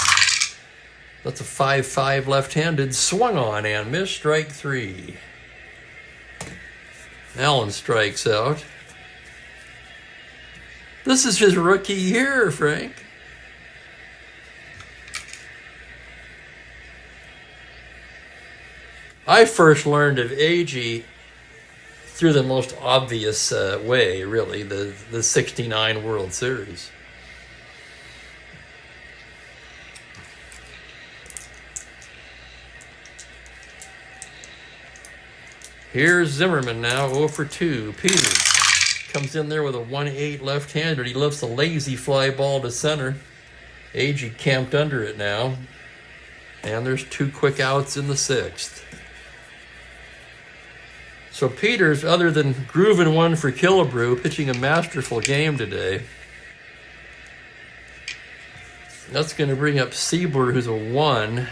That's a 5-5 left-handed, swung on and missed, strike 3. Allen strikes out. This is his rookie year, Frank. I first learned of Agee through the most obvious way, really, the 69 World Series. Here's Zimmerman now, 0 for 2. Peters comes in there with a 1-8 left-hander. He lifts a lazy fly ball to center. Agee camped under it now. And there's 2 quick outs in the 6th. So Peters, other than grooving one for Killebrew, pitching a masterful game today. That's going to bring up Siebler, who's a 1.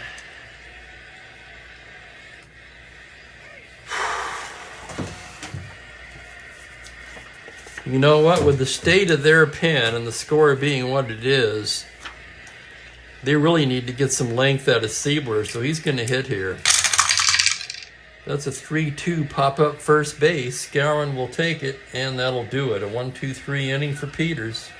You know what? With the state of their pen and the score being what it is, they really need to get some length out of Siebler, so he's going to hit here. That's a 3-2 pop-up first base. Skowron will take it, and that'll do it. A 1-2-3 inning for Peters.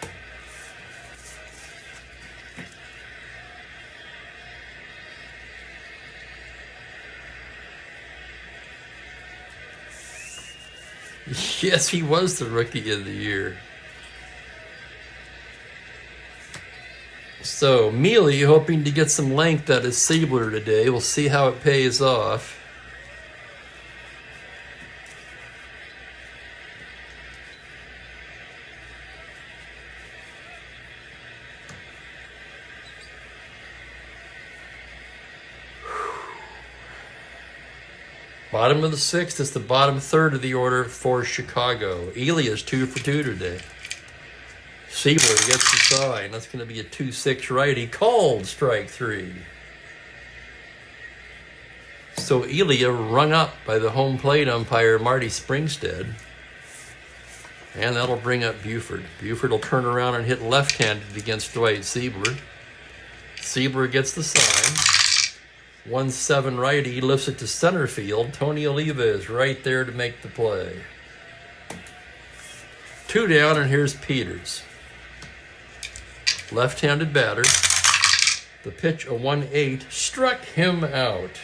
Yes, he was the Rookie of the Year. So, Mealy hoping to get some length out of Siebler today. We'll see how it pays off. Bottom of the sixth is the bottom third of the order for Chicago. Elia's 2 for 2 today. Siebler gets the sign. That's going to be a 2-6 righty. Called strike 3. So Elia rung up by the home plate umpire, Marty Springstead. And that'll bring up Buford. Buford will turn around and hit left-handed against Dwight Siebler. Siebler gets the sign. 1-7 righty. He lifts it to center field. Tony Oliva is right there to make the play. 2 down, and here's Peters. Left-handed batter. The pitch, a 1-8, struck him out.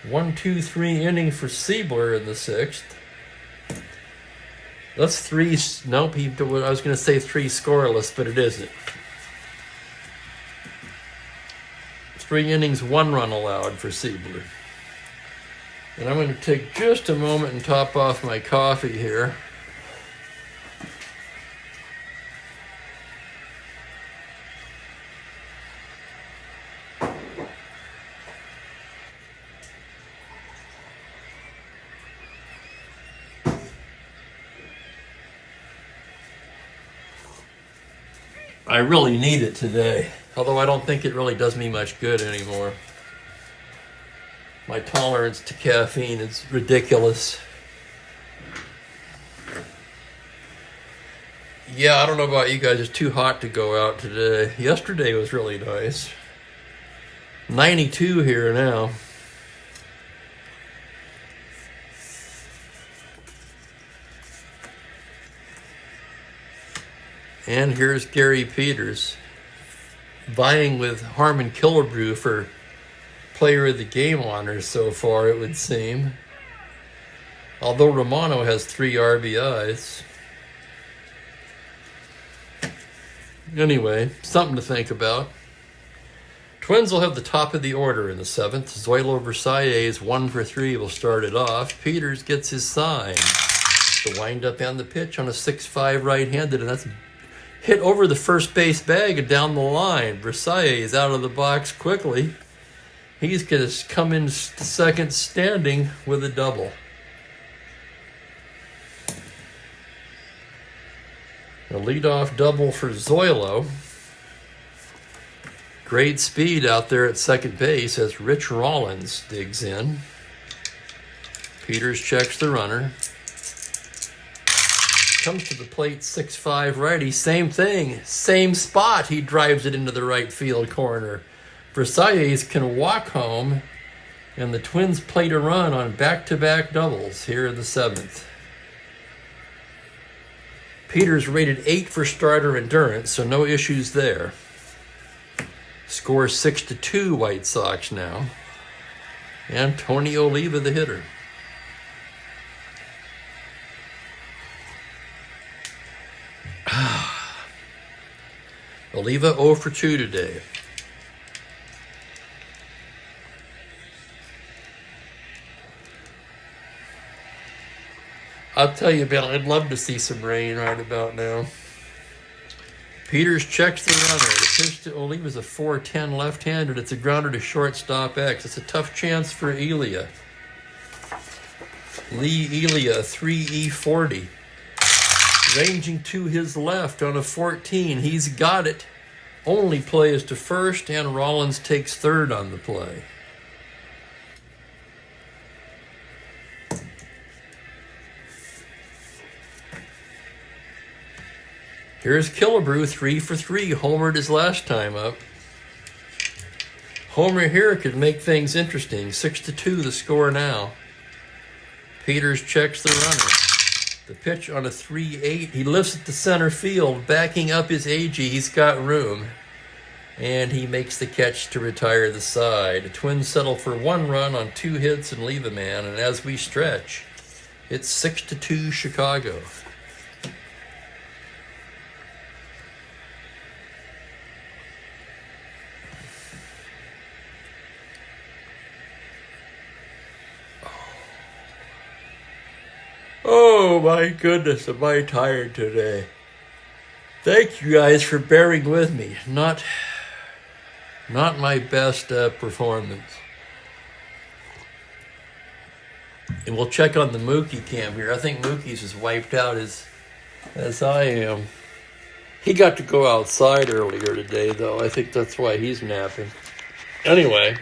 1-2-3 inning for Siebler in the sixth. That's 3. Nope, I was going to say 3 scoreless, but it isn't. 3 innings, 1 run allowed for Siebler. And I'm going to take just a moment and top off my coffee here. I really need it today, although I don't think it really does me much good anymore. My tolerance to caffeine is ridiculous. Yeah, I don't know about you guys, it's too hot to go out today. Yesterday was really nice. 92 here now. And here's Gary Peters vying with Harmon Killebrew for player of the game honors so far, it would seem. Although Romano has 3 RBIs. Anyway, something to think about. Twins will have the top of the order in the 7th. Zoilo Versailles 1 for 3 will start it off. Peters gets his sign. The windup and the pitch on a 6-5 right-handed, and that's hit over the first base bag and down the line. Versailles is out of the box quickly. He's going to come in second standing with a double. A leadoff double for Zoilo. Great speed out there at second base as Rich Rollins digs in. Peters checks the runner. Comes to the plate, 6-5 righty, same thing, same spot. He drives it into the right field corner. Versailles can walk home, and the Twins plate a run on back-to-back doubles here in the 7th. Peters rated 8 for starter endurance, so no issues there. Score 6-2 White Sox now. And Tony Oliva the hitter. Oliva 0 for 2 today. I'll tell you, Ben, I'd love to see some rain right about now. Peters checks the runner. The pitch to Oliva's a 4-10 left-handed. It's a grounder to shortstop X. It's a tough chance for Elia. Lee Elia, 3E40. Ranging to his left on a 14. He's got it. Only play is to first, and Rollins takes third on the play. Here's Killebrew, 3 for 3. Homered his last time up. Homer here could make things interesting. 6-2 the score now. Peters checks the runner. The pitch on a 3-8. He lifts it to center field, backing up his AG. He's got room. And he makes the catch to retire the side. The Twins settle for 1 run on 2 hits and leave a man. And as we stretch, it's 6-2 Chicago. Oh my goodness, am I tired today. Thank you guys for bearing with me. Not my best performance. And we'll check on the Mookie cam here. I think Mookie's as wiped out as I am. He got to go outside earlier today, though. I think that's why he's napping. Anyway.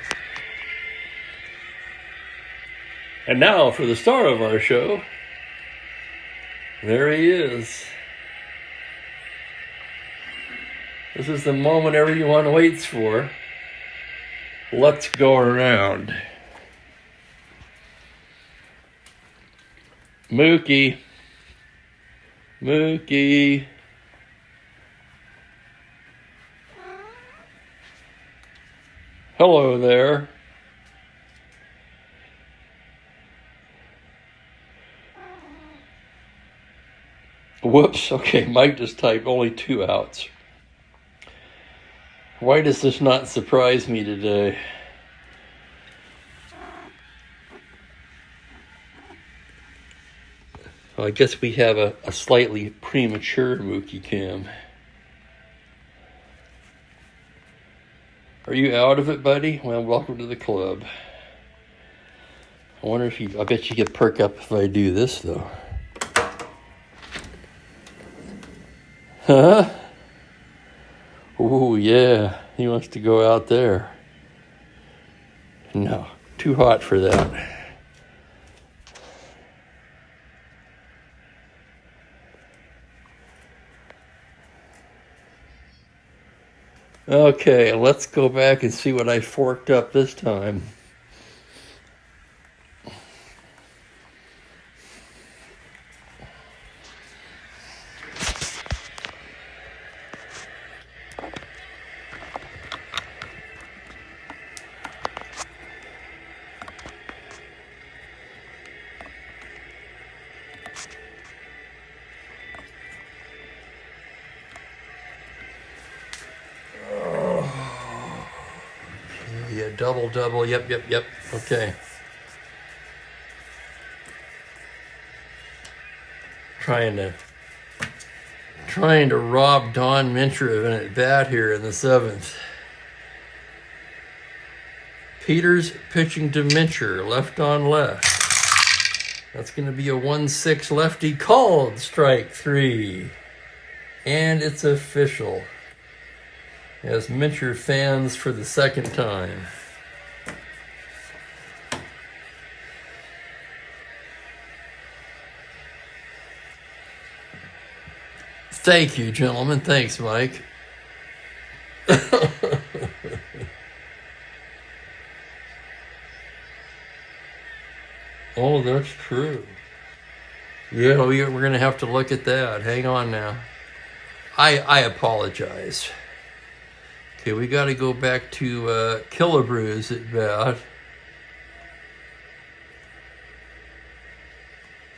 And now for the star of our show. There he is. This is the moment everyone waits for. Let's go around. Mookie. Mookie. Hello there. Whoops. Okay, Mike just typed only 2 outs. Why does this not surprise me today? Well, I guess we have a slightly premature Mookie cam. Are you out of it, buddy? Well, welcome to the club. I wonder if I bet you could perk up if I do this, though. Huh? Oh, yeah. He wants to go out there. No, too hot for that. Okay, let's go back and see what I forked up this time. Yeah, double. Yep. Okay. Trying to rob Don Mincher of an at-bat here in the 7th. Peters pitching to Mincher, left on left. That's going to be a 1-6 lefty, called strike 3. And it's official. As Mincher fans for the 2nd time. Thank you, gentlemen. Thanks, Mike. Oh, that's true. Yeah, we're going to have to look at that. Hang on now. I apologize. Okay, we got to go back to Killebrew's at bat.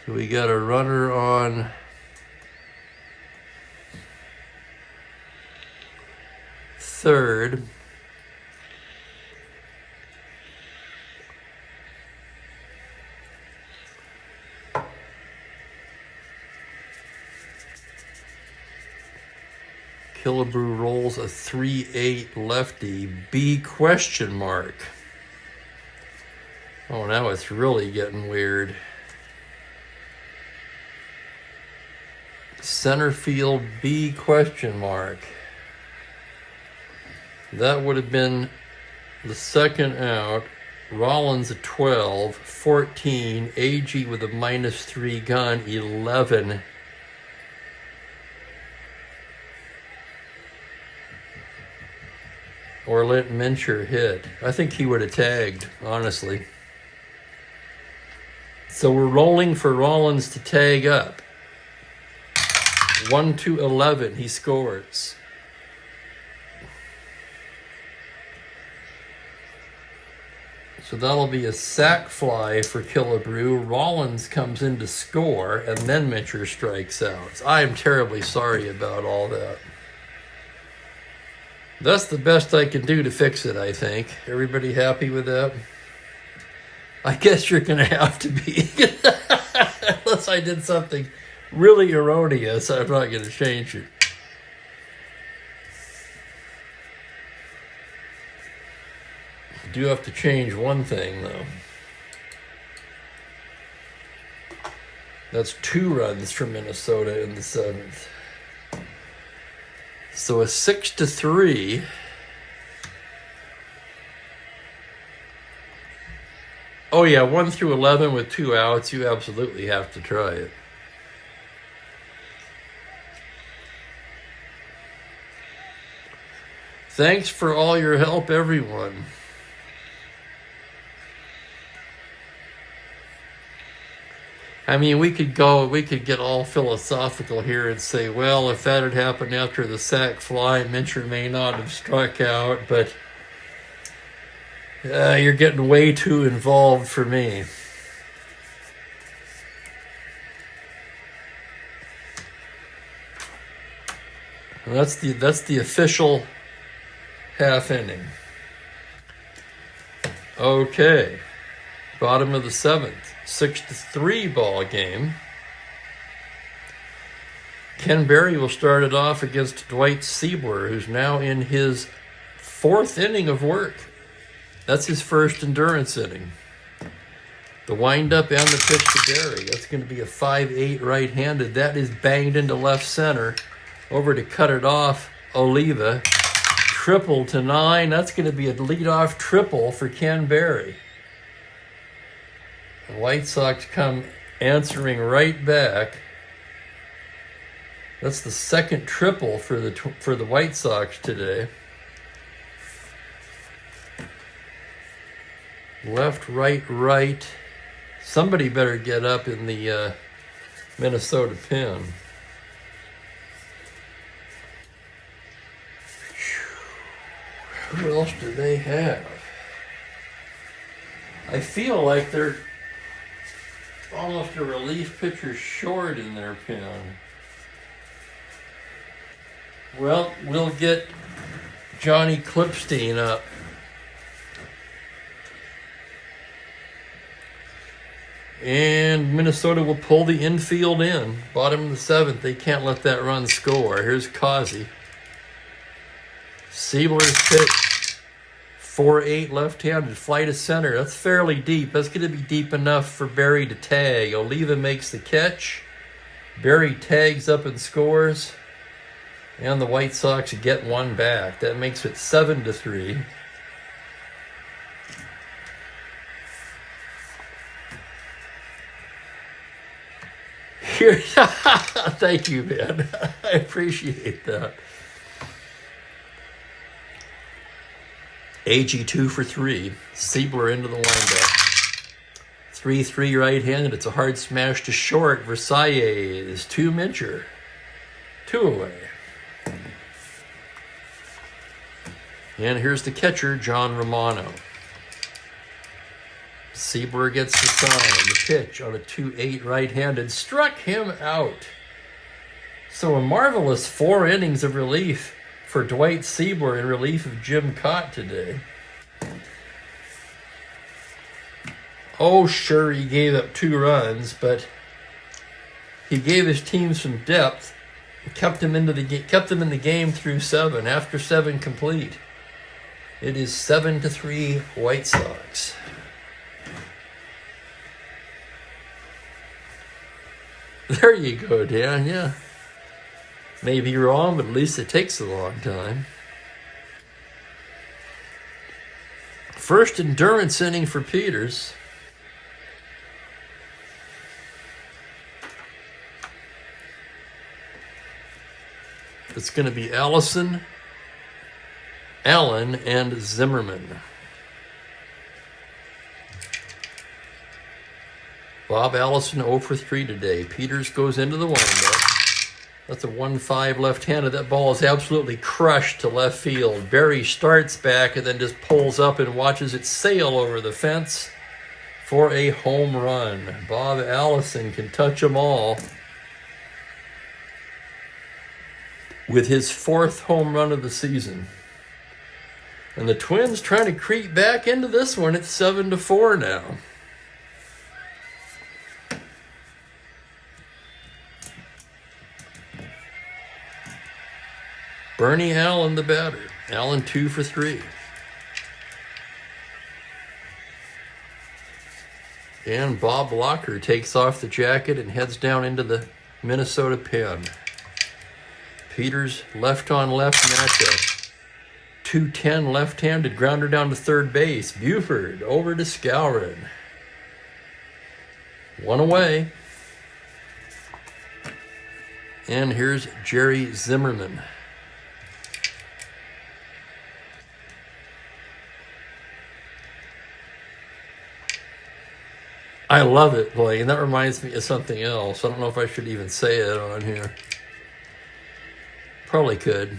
So we got a runner on third. Killebrew rolls a 3-8 lefty. B question mark. Oh, now it's really getting weird. Center field B question mark. That would have been the 2nd out. Rollins at 12, 14, AG with a -3 gun, 11. Or let Mincher hit. I think he would have tagged, honestly. So we're rolling for Rollins to tag up. 1-11, he scores. So that'll be a sac fly for Killebrew. Rollins comes in to score, and then Mincher strikes out. I am terribly sorry about all that. That's the best I can do to fix it, I think. Everybody happy with that? I guess you're going to have to be. Unless I did something really erroneous, I'm not going to change it. I do have to change one thing, though. That's 2 runs for Minnesota in the 7th. So a 6-3. Oh yeah, 1 through 11 with 2 outs. You absolutely have to try it. Thanks for all your help, everyone. I mean, we could get all philosophical here and say, well, if that had happened after the sac fly, Mincher may not have struck out, but you're getting way too involved for me. And that's the official half inning. Okay, bottom of the 7th, 6-3 ball game. Ken Berry will start it off against Dwight Siebler, who's now in his 4th inning of work. That's his first endurance inning. The windup and the pitch to Berry. That's going to be a 5-8 right-handed. That is banged into left center. Over to cut it off, Oliva. Triple to 9. That's going to be a leadoff triple for Ken Berry. The White Sox come answering right back. That's the 2nd triple for the White Sox today. Left, right, right. Somebody better get up in the Minnesota pen. Who else do they have? I feel like they're almost a relief pitcher short in their pen. Well, we'll get Johnny Clipstein up. And Minnesota will pull the infield in. Bottom of the 7th. They can't let that run score. Here's Causey. Siebler's pitch. 4-8 left-handed. Fly to center. That's fairly deep. That's going to be deep enough for Berry to tag. Oliva makes the catch. Berry tags up and scores. And the White Sox get one back. That makes it 7-3. Here, thank you, man. I appreciate that. AG 2 for 3. Siebler into the windup. 3-3 right-handed. It's a hard smash to short. Versailles to Mincher. 2 away. And here's the catcher, John Romano. Siebler gets the sign. The pitch on a 2-8 right-handed struck him out. So a marvelous 4 innings of relief for Dwight Siebler in relief of Jim Cott today. Oh, sure, he gave up 2 runs, but he gave his team some depth. Kept them in the game through 7. After 7 complete, it is 7-3 White Sox. There you go, Dan. Yeah. Maybe wrong, but at least it takes a long time. First endurance inning for Peters. It's going to be Allison, Allen, and Zimmerman. Bob Allison 0 for 3 today. Peters goes into the windup. That's a 1-5 left-handed. That ball is absolutely crushed to left field. Berry starts back and then just pulls up and watches it sail over the fence for a home run. Bob Allison can touch them all with his 4th home run of the season. And the Twins trying to creep back into this one. It's 7-4 now. Bernie Allen, the batter. Allen 2 for 3. And Bob Locker takes off the jacket and heads down into the Minnesota pen. Peters left on left matchup. 210 left-handed grounder down to third base. Buford over to Skowron. One away. And here's Jerry Zimmerman. I love it, Blake, and that reminds me of something else. I don't know if I should even say it on here. Probably could.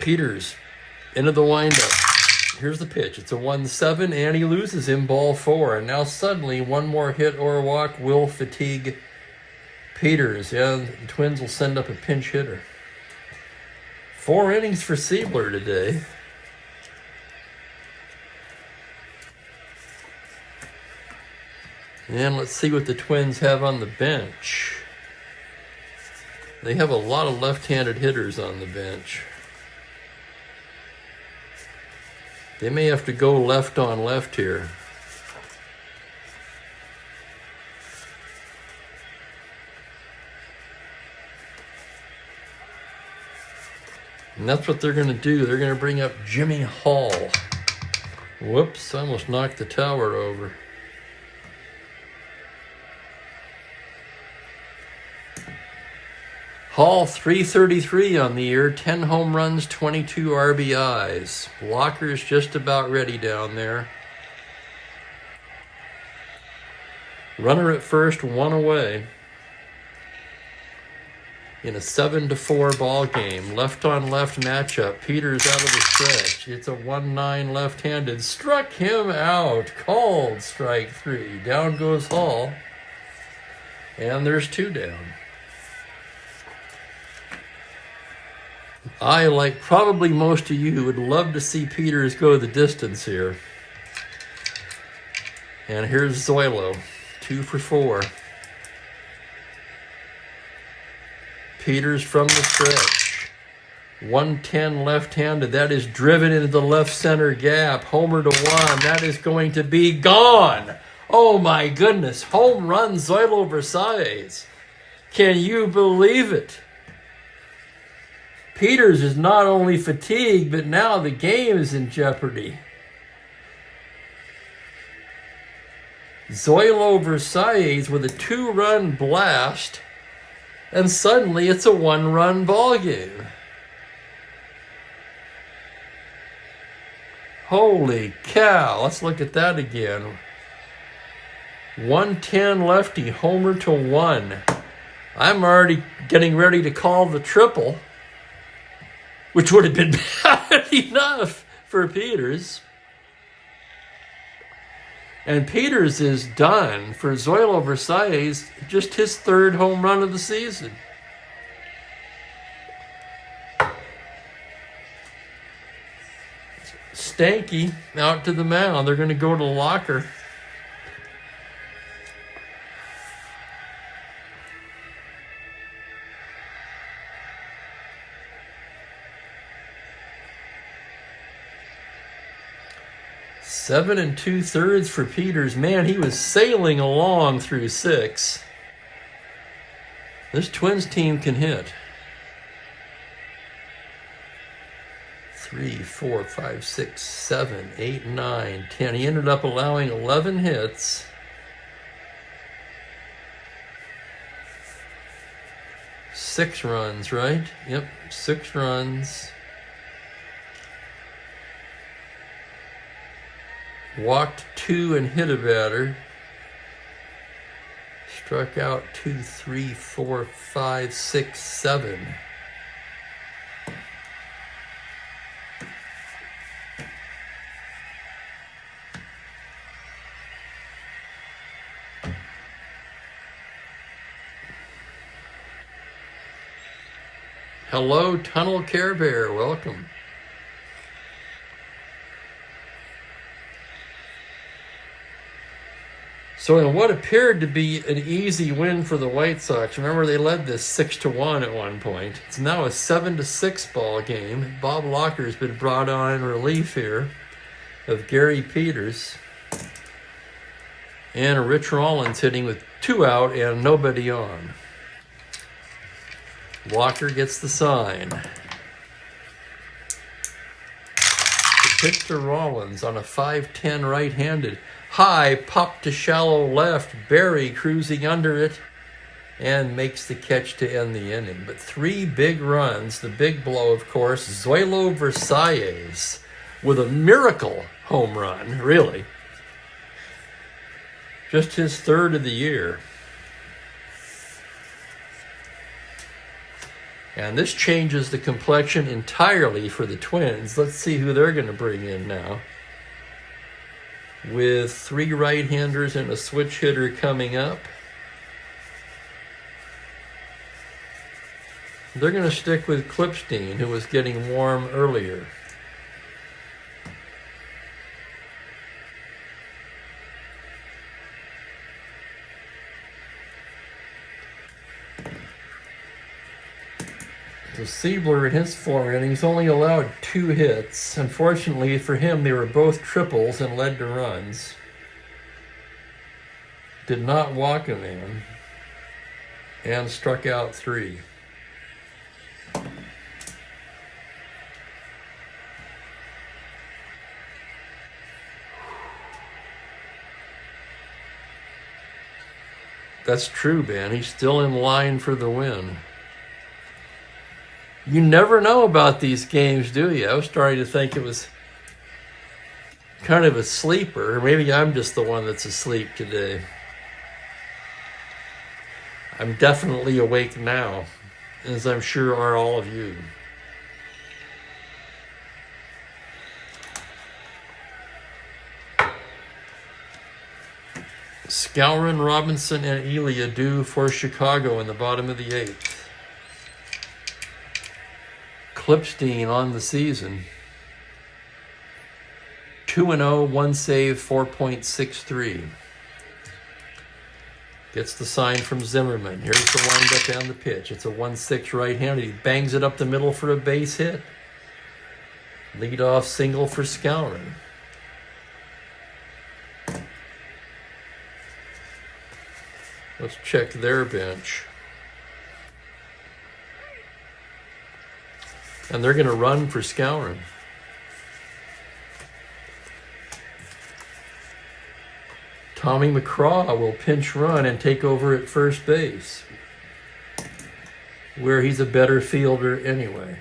Peters into the windup. Here's the pitch. It's a 1-7, and he loses him ball 4. And now suddenly one more hit or a walk will fatigue Peters. Yeah, the Twins will send up a pinch hitter. 4 innings for Siebler today. And let's see what the Twins have on the bench. They have a lot of left-handed hitters on the bench. They may have to go left on left here. And that's what they're going to do. They're going to bring up Jimmy Hall. Whoops, I almost knocked the tower over. Hall, 333 on the year, 10 home runs, 22 RBIs. Locker's just about ready down there. Runner at first, 1 away. In a 7-4 ball game, left on left matchup. Peters out of the stretch. It's a 1-9 left-handed. Struck him out. Called strike 3. Down goes Hall. And there's 2 down. I, like probably most of you, would love to see Peters go the distance here. And here's Zoilo, 2 for 4. Peters from the stretch. 110 left-handed. That is driven into the left center gap. Homer to 1. That is going to be gone. Oh my goodness. Home run Zoilo Versailles. Can you believe it? Peters is not only fatigued, but now the game is in jeopardy. Zoilo Versailles with a 2-run blast, and suddenly it's a 1-run ball game. Holy cow, let's look at that again. 110 lefty, homer to 1. I'm already getting ready to call the triple, which would have been bad enough for Peters. And Peters is done for Zoilo Versailles, just his 3rd home run of the season. Stanky out to the mound. They're going to go to Locker. Seven 2/3 for Peters. Man, he was sailing along through 6. This Twins team can hit. 3, 4, 5, 6, 7, 8, 9, 10. He ended up allowing 11 hits. Six runs, right? Yep, 6 runs. Walked 2 and hit a batter. Struck out 2, 3, 4, 5, 6, 7. Hello, Tunnel Care Bear. Welcome. So in what appeared to be an easy win for the White Sox, remember they led this 6-1 at one point. It's now a 7-6 ball game. Bob Locker's been brought on in relief here of Gary Peters. And Rich Rollins hitting with 2 out and nobody on. Walker gets the sign. The pitch to Rollins on a 5-10 right-handed. High, pop to shallow left. Barry cruising under it and makes the catch to end the inning. But 3 big runs. The big blow, of course, Zoilo Versalles with a miracle home run, really. Just his 3rd of the year. And this changes the complexion entirely for the Twins. Let's see who they're going to bring in now. With 3 right-handers and a switch hitter coming up. They're going to stick with Clipstein, who was getting warm earlier. So Siebler in his 4 innings only allowed 2 hits. Unfortunately for him, they were both triples and led to runs. Did not walk a man and struck out 3. That's true, Ben. He's still in line for the win. You never know about these games, do you? I was starting to think it was kind of a sleeper. Or maybe I'm just the one that's asleep today. I'm definitely awake now, as I'm sure are all of you. Skowron, Robinson, and Elia due for Chicago in the bottom of the 8th. Clipstein on the season. 2-0, 1 save, 4.63. Gets the sign from Zimmerman. Here's the windup and the pitch. It's a 1-6 right-handed. He bangs it up the middle for a base hit. Leadoff single for Skowron. Let's check their bench. And they're going to run for Skowron. Tommy McCraw will pinch run and take over at first base, where he's a better fielder anyway.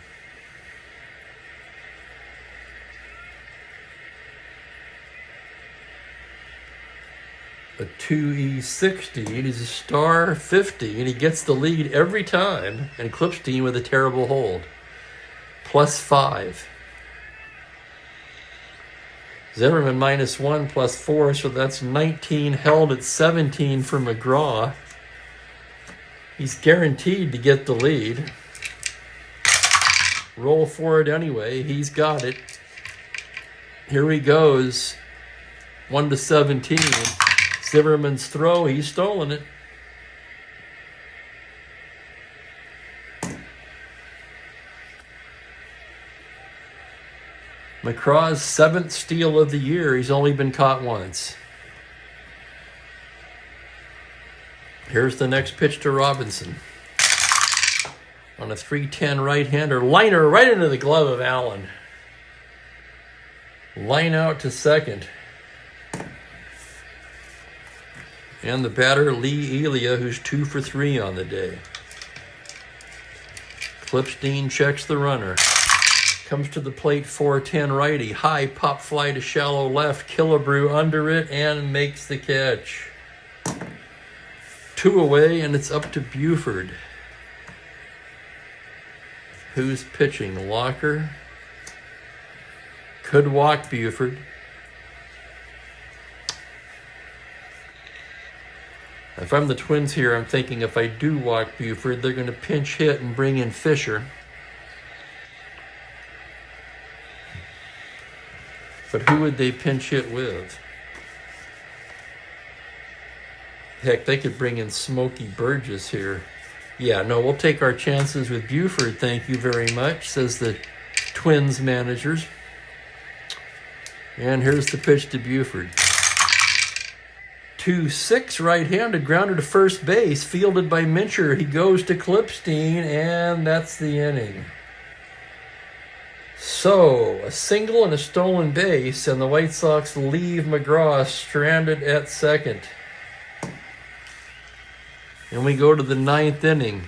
A 2E60, he's a star 50, and he gets the lead every time, and Clipstein with a terrible hold. +5. Zimmerman -1, +4, so that's 19 held at 17 for McGraw. He's guaranteed to get the lead. Roll for it anyway. He's got it. Here he goes. 1-17. Zimmerman's throw. He's stolen it. McCraw's 7th steal of the year. He's only been caught once. Here's the next pitch to Robinson. On a 3-10 right-hander. Liner right into the glove of Allen. Line out to second. And the batter, Lee Elia, who's 2 for 3 on the day. Clipstein checks the runner. Comes to the plate, 4-10 righty. High pop fly to shallow left. Killebrew under it and makes the catch. 2 away, and it's up to Buford. Who's pitching? Locker. Could walk Buford. If I'm the Twins here, I'm thinking if I do walk Buford, they're going to pinch hit and bring in Fisher. But who would they pinch hit with? Heck, they could bring in Smokey Burgess here. Yeah, no, we'll take our chances with Buford, thank you very much, says the Twins managers. And here's the pitch to Buford. 2-6, right-handed, grounded to first base, fielded by Mincher. He goes to Klipstein, and that's the inning. So, a single and a stolen base, and the White Sox leave McGraw stranded at second. And we go to the 9th inning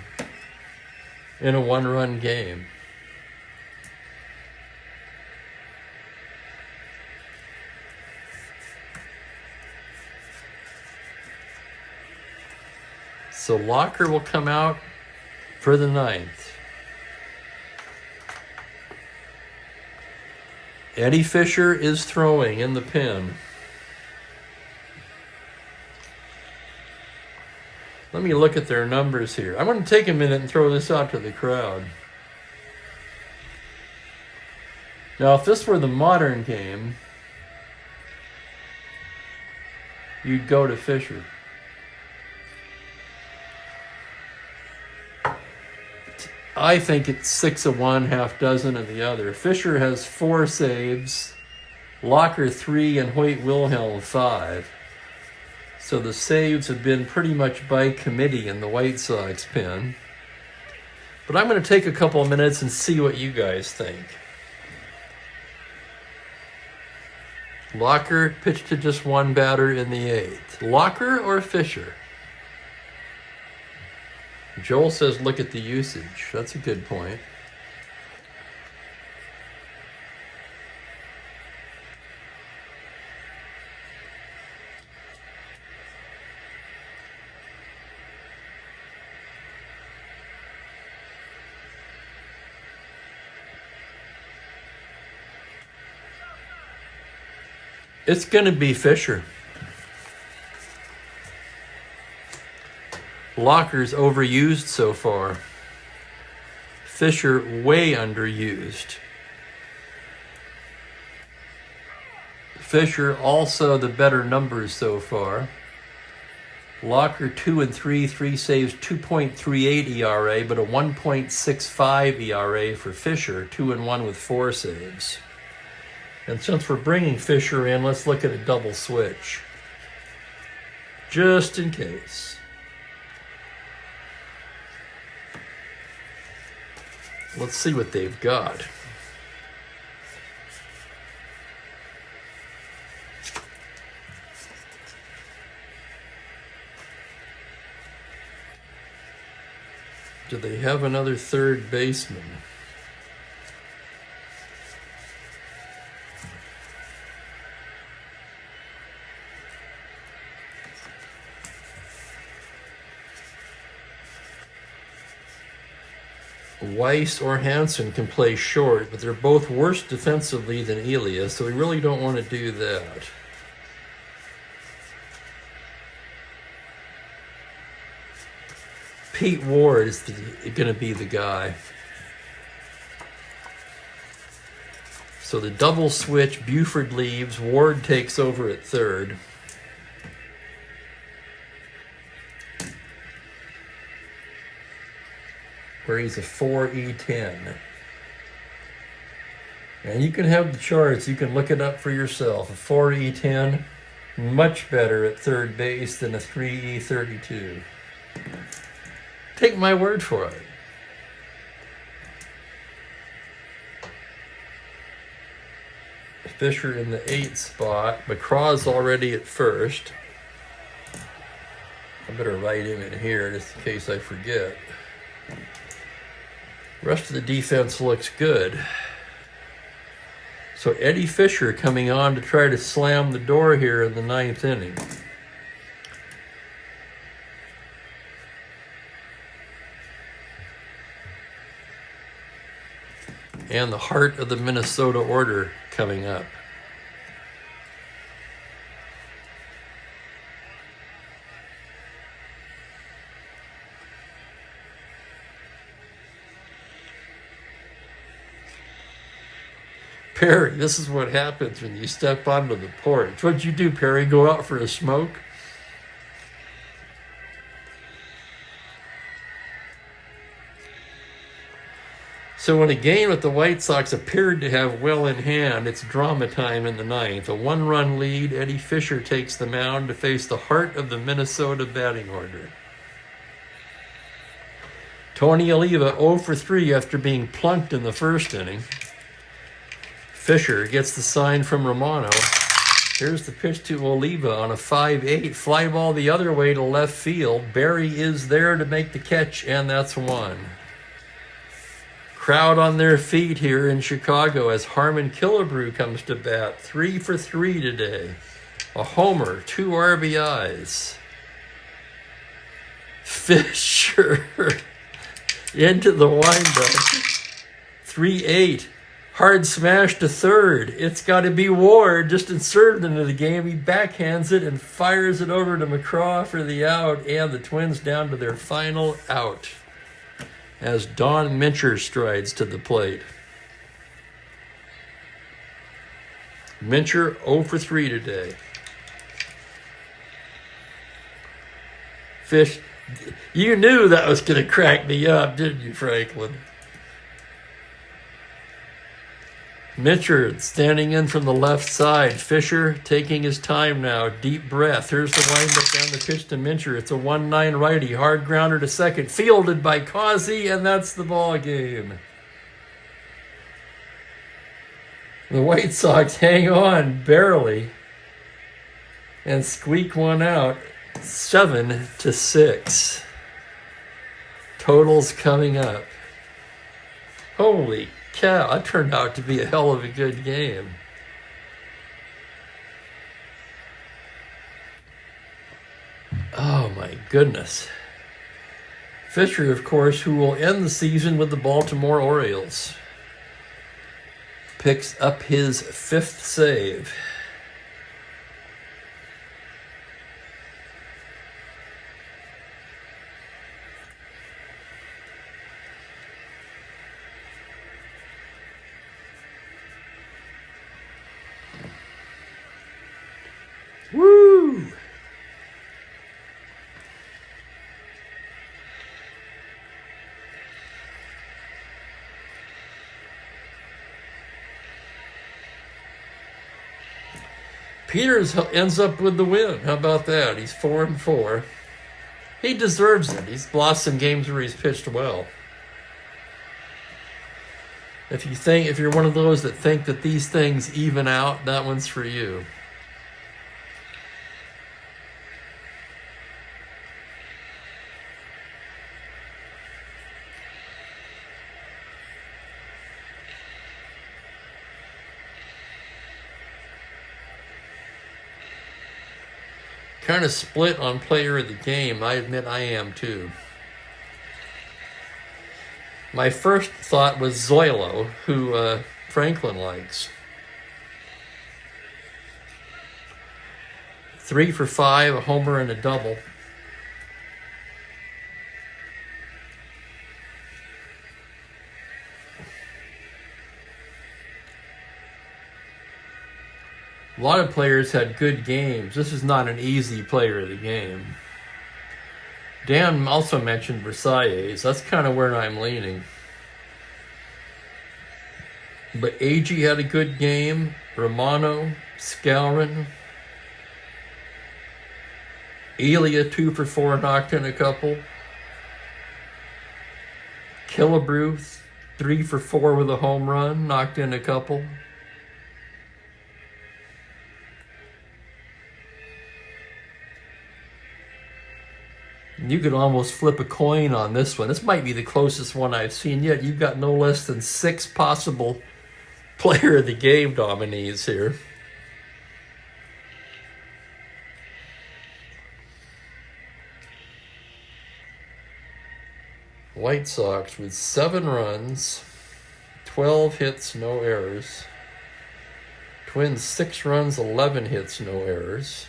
in a one-run game. So Locker will come out for the 9th. Eddie Fisher is throwing in the pen. Let me look at their numbers here. I'm going to take a minute and throw this out to the crowd. Now, if this were the modern game, you'd go to Fisher. I think it's 6 of one, half dozen of the other. Fisher has 4 saves, Locker 3, and Hoyt Wilhelm 5. So the saves have been pretty much by committee in the White Sox pen. But I'm going to take a couple of minutes and see what you guys think. Locker pitched to just one batter in the 8th. Locker or Fisher? Joel says look at the usage. That's a good point. It's going to be Fisher. Locker's overused so far. Fisher way underused. Fisher also the better numbers so far. Locker 2 and 3, 3 saves, 2.38 ERA, but a 1.65 ERA for Fisher, 2 and 1 with 4 saves. And since we're bringing Fisher in, let's look at a double switch. Just in case. Let's see what they've got. Do they have another third baseman? Weiss or Hansen can play short, but they're both worse defensively than Elia, so we really don't want to do that. Pete Ward is going to be the guy. So the double switch, Buford leaves, Ward takes over at third. Where he's a 4E10. And you can have the charts, you can look it up for yourself. A 4E10, much better at third base than a 3E32. Take my word for it. Fisher in the 8th spot. McCraw's already at first. I better write him in here just in case I forget. The rest of the defense looks good. So Eddie Fisher coming on to try to slam the door here in the 9th inning. And the heart of the Minnesota order coming up. Perry, this is what happens when you step onto the porch. What'd you do, Perry? Go out for a smoke? So when a game with the White Sox appeared to have well in hand, it's drama time in the ninth. A one-run lead, Eddie Fisher takes the mound to face the heart of the Minnesota batting order. Tony Oliva 0 for 3 after being plunked in the first inning. Fisher gets the sign from Romano. Here's the pitch to Oliva on a 5-8. Fly ball the other way to left field. Barry is there to make the catch, and that's one. Crowd on their feet here in Chicago as Harmon Killebrew comes to bat. 3 for 3 today. A homer, 2 RBIs. Fisher into the windup. 3-8. Hard smash to third. It's got to be Ward. Just inserted into the game. He backhands it and fires it over to McCraw for the out. And the Twins down to their final out as Don Mincher strides to the plate. Mincher 0 for 3 today. Fish, you knew that was going to crack me up, didn't you, Franklin? Mincher standing in from the left side. Fisher taking his time now. Deep breath. Here's the windup down the pitch to Mincher. It's a 1-9 righty. Hard grounder to second. Fielded by Causey, and that's the ball game. The White Sox hang on barely and squeak one out. 7-6. Totals coming up. Holy cow, that turned out to be a hell of a good game. Oh my goodness. Fisher, of course, who will end the season with the Baltimore Orioles, picks up his 5th save. Woo! Peters ends up with the win. How about that? He's 4-4. He deserves it. He's lost some games where he's pitched well. If you're one of those that think that these things even out, that one's for you. Kind of split on player of the game. I admit I am too. My first thought was Zoilo, who Franklin likes. 3 for 5, a homer and a double. A lot of players had good games. This is not an easy player of the game. Dan also mentioned Versailles. That's kind of where I'm leaning. But Agee had a good game. Romano, Skowron. Elia 2 for 4, knocked in a couple. Killebrew 3 for 4 with a home run, knocked in a couple. You could almost flip a coin on this one. This might be the closest one I've seen yet. You've got no less than 6 possible player of the game nominees here. White Sox with 7 runs, 12 hits, no errors. Twins 6 runs, 11 hits, no errors.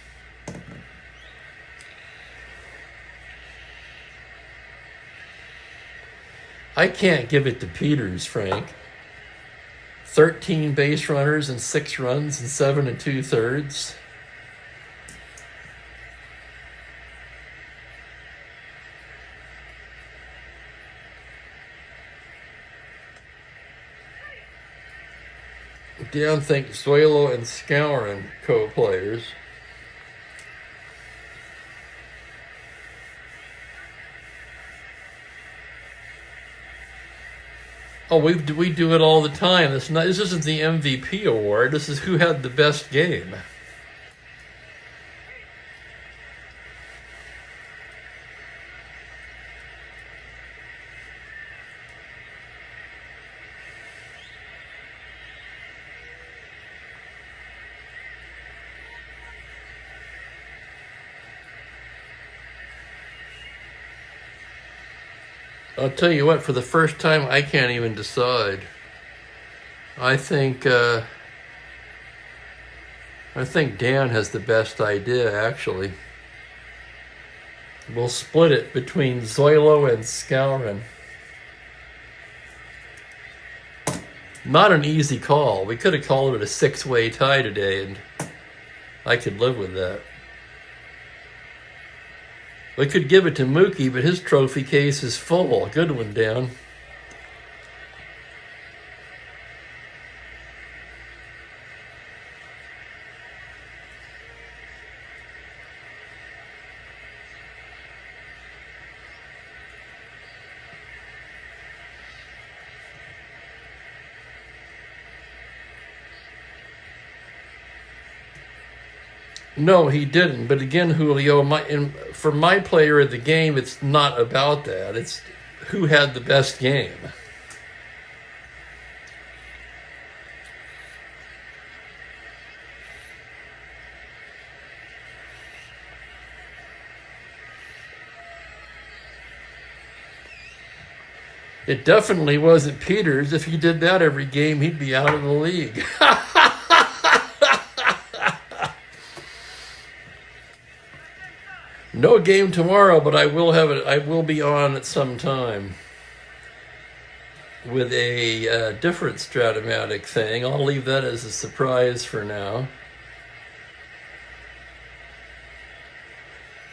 I can't give it to Peters, Frank. 13 base runners and 6 runs and 7 2/3. Dan thinks Zoilo and Scourin co-players. Oh, we do it all the time. This isn't the MVP award. This is who had the best game. I'll tell you what, for the first time, I can't even decide. I think Dan has the best idea, actually. We'll split it between Zoilo and Scourin. Not an easy call. We could have called it a 6-way tie today, and I could live with that. We could give it to Mookie, but his trophy case is full. Good one, Dan. No, he didn't. But again, Julio, for my player of the game, it's not about that. It's who had the best game. It definitely wasn't Peters. If he did that every game, he'd be out of the league. No game tomorrow, but I will have it. I will be on at some time with a different Strat-O-Matic thing. I'll leave that as a surprise for now.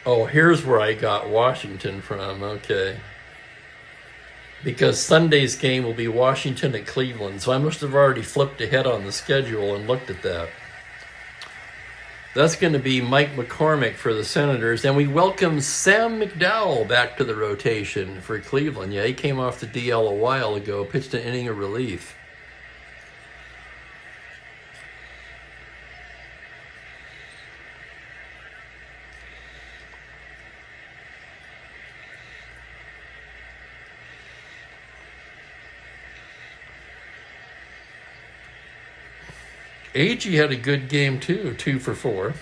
Oh, here's where I got Washington from. Okay. Because Sunday's game will be Washington at Cleveland, so I must have already flipped ahead on the schedule and looked at that. That's going to be Mike McCormick for the Senators. And we welcome Sam McDowell back to the rotation for Cleveland. Yeah, he came off the DL a while ago, pitched an inning of relief. Agee had a good game too, 2 for 4.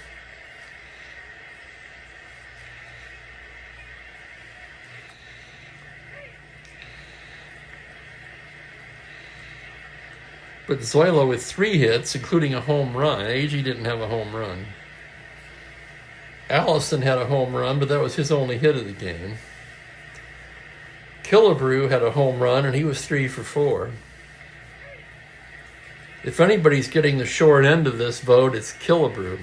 But Zoilo with 3 hits, including a home run. Agee didn't have a home run. Allison had a home run, but that was his only hit of the game. Killebrew had a home run, and he was 3 for 4. If anybody's getting the short end of this vote, it's Killebrew.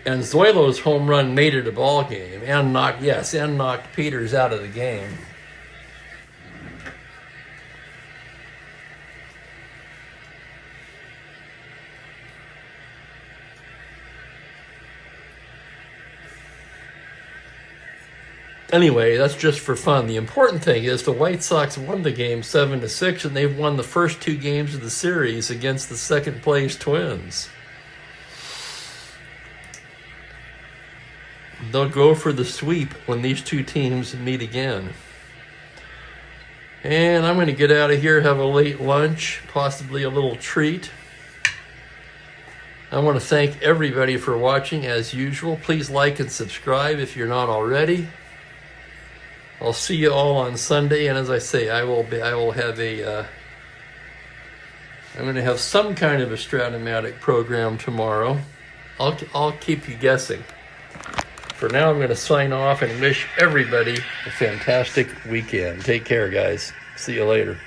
And Zoilo's home run made it a ball game and knocked Peters out of the game. Anyway, that's just for fun. The important thing is the White Sox won the game 7-6, and they've won the first 2 games of the series against the second-place Twins. They'll go for the sweep when these 2 teams meet again. And I'm going to get out of here, have a late lunch, possibly a little treat. I want to thank everybody for watching as usual. Please like and subscribe if you're not already. I'll see you all on Sunday, and as I say, I'm going to have some kind of a Strat-O-Matic program tomorrow. I'll keep you guessing. For now, I'm going to sign off and wish everybody a fantastic weekend. Take care, guys. See you later.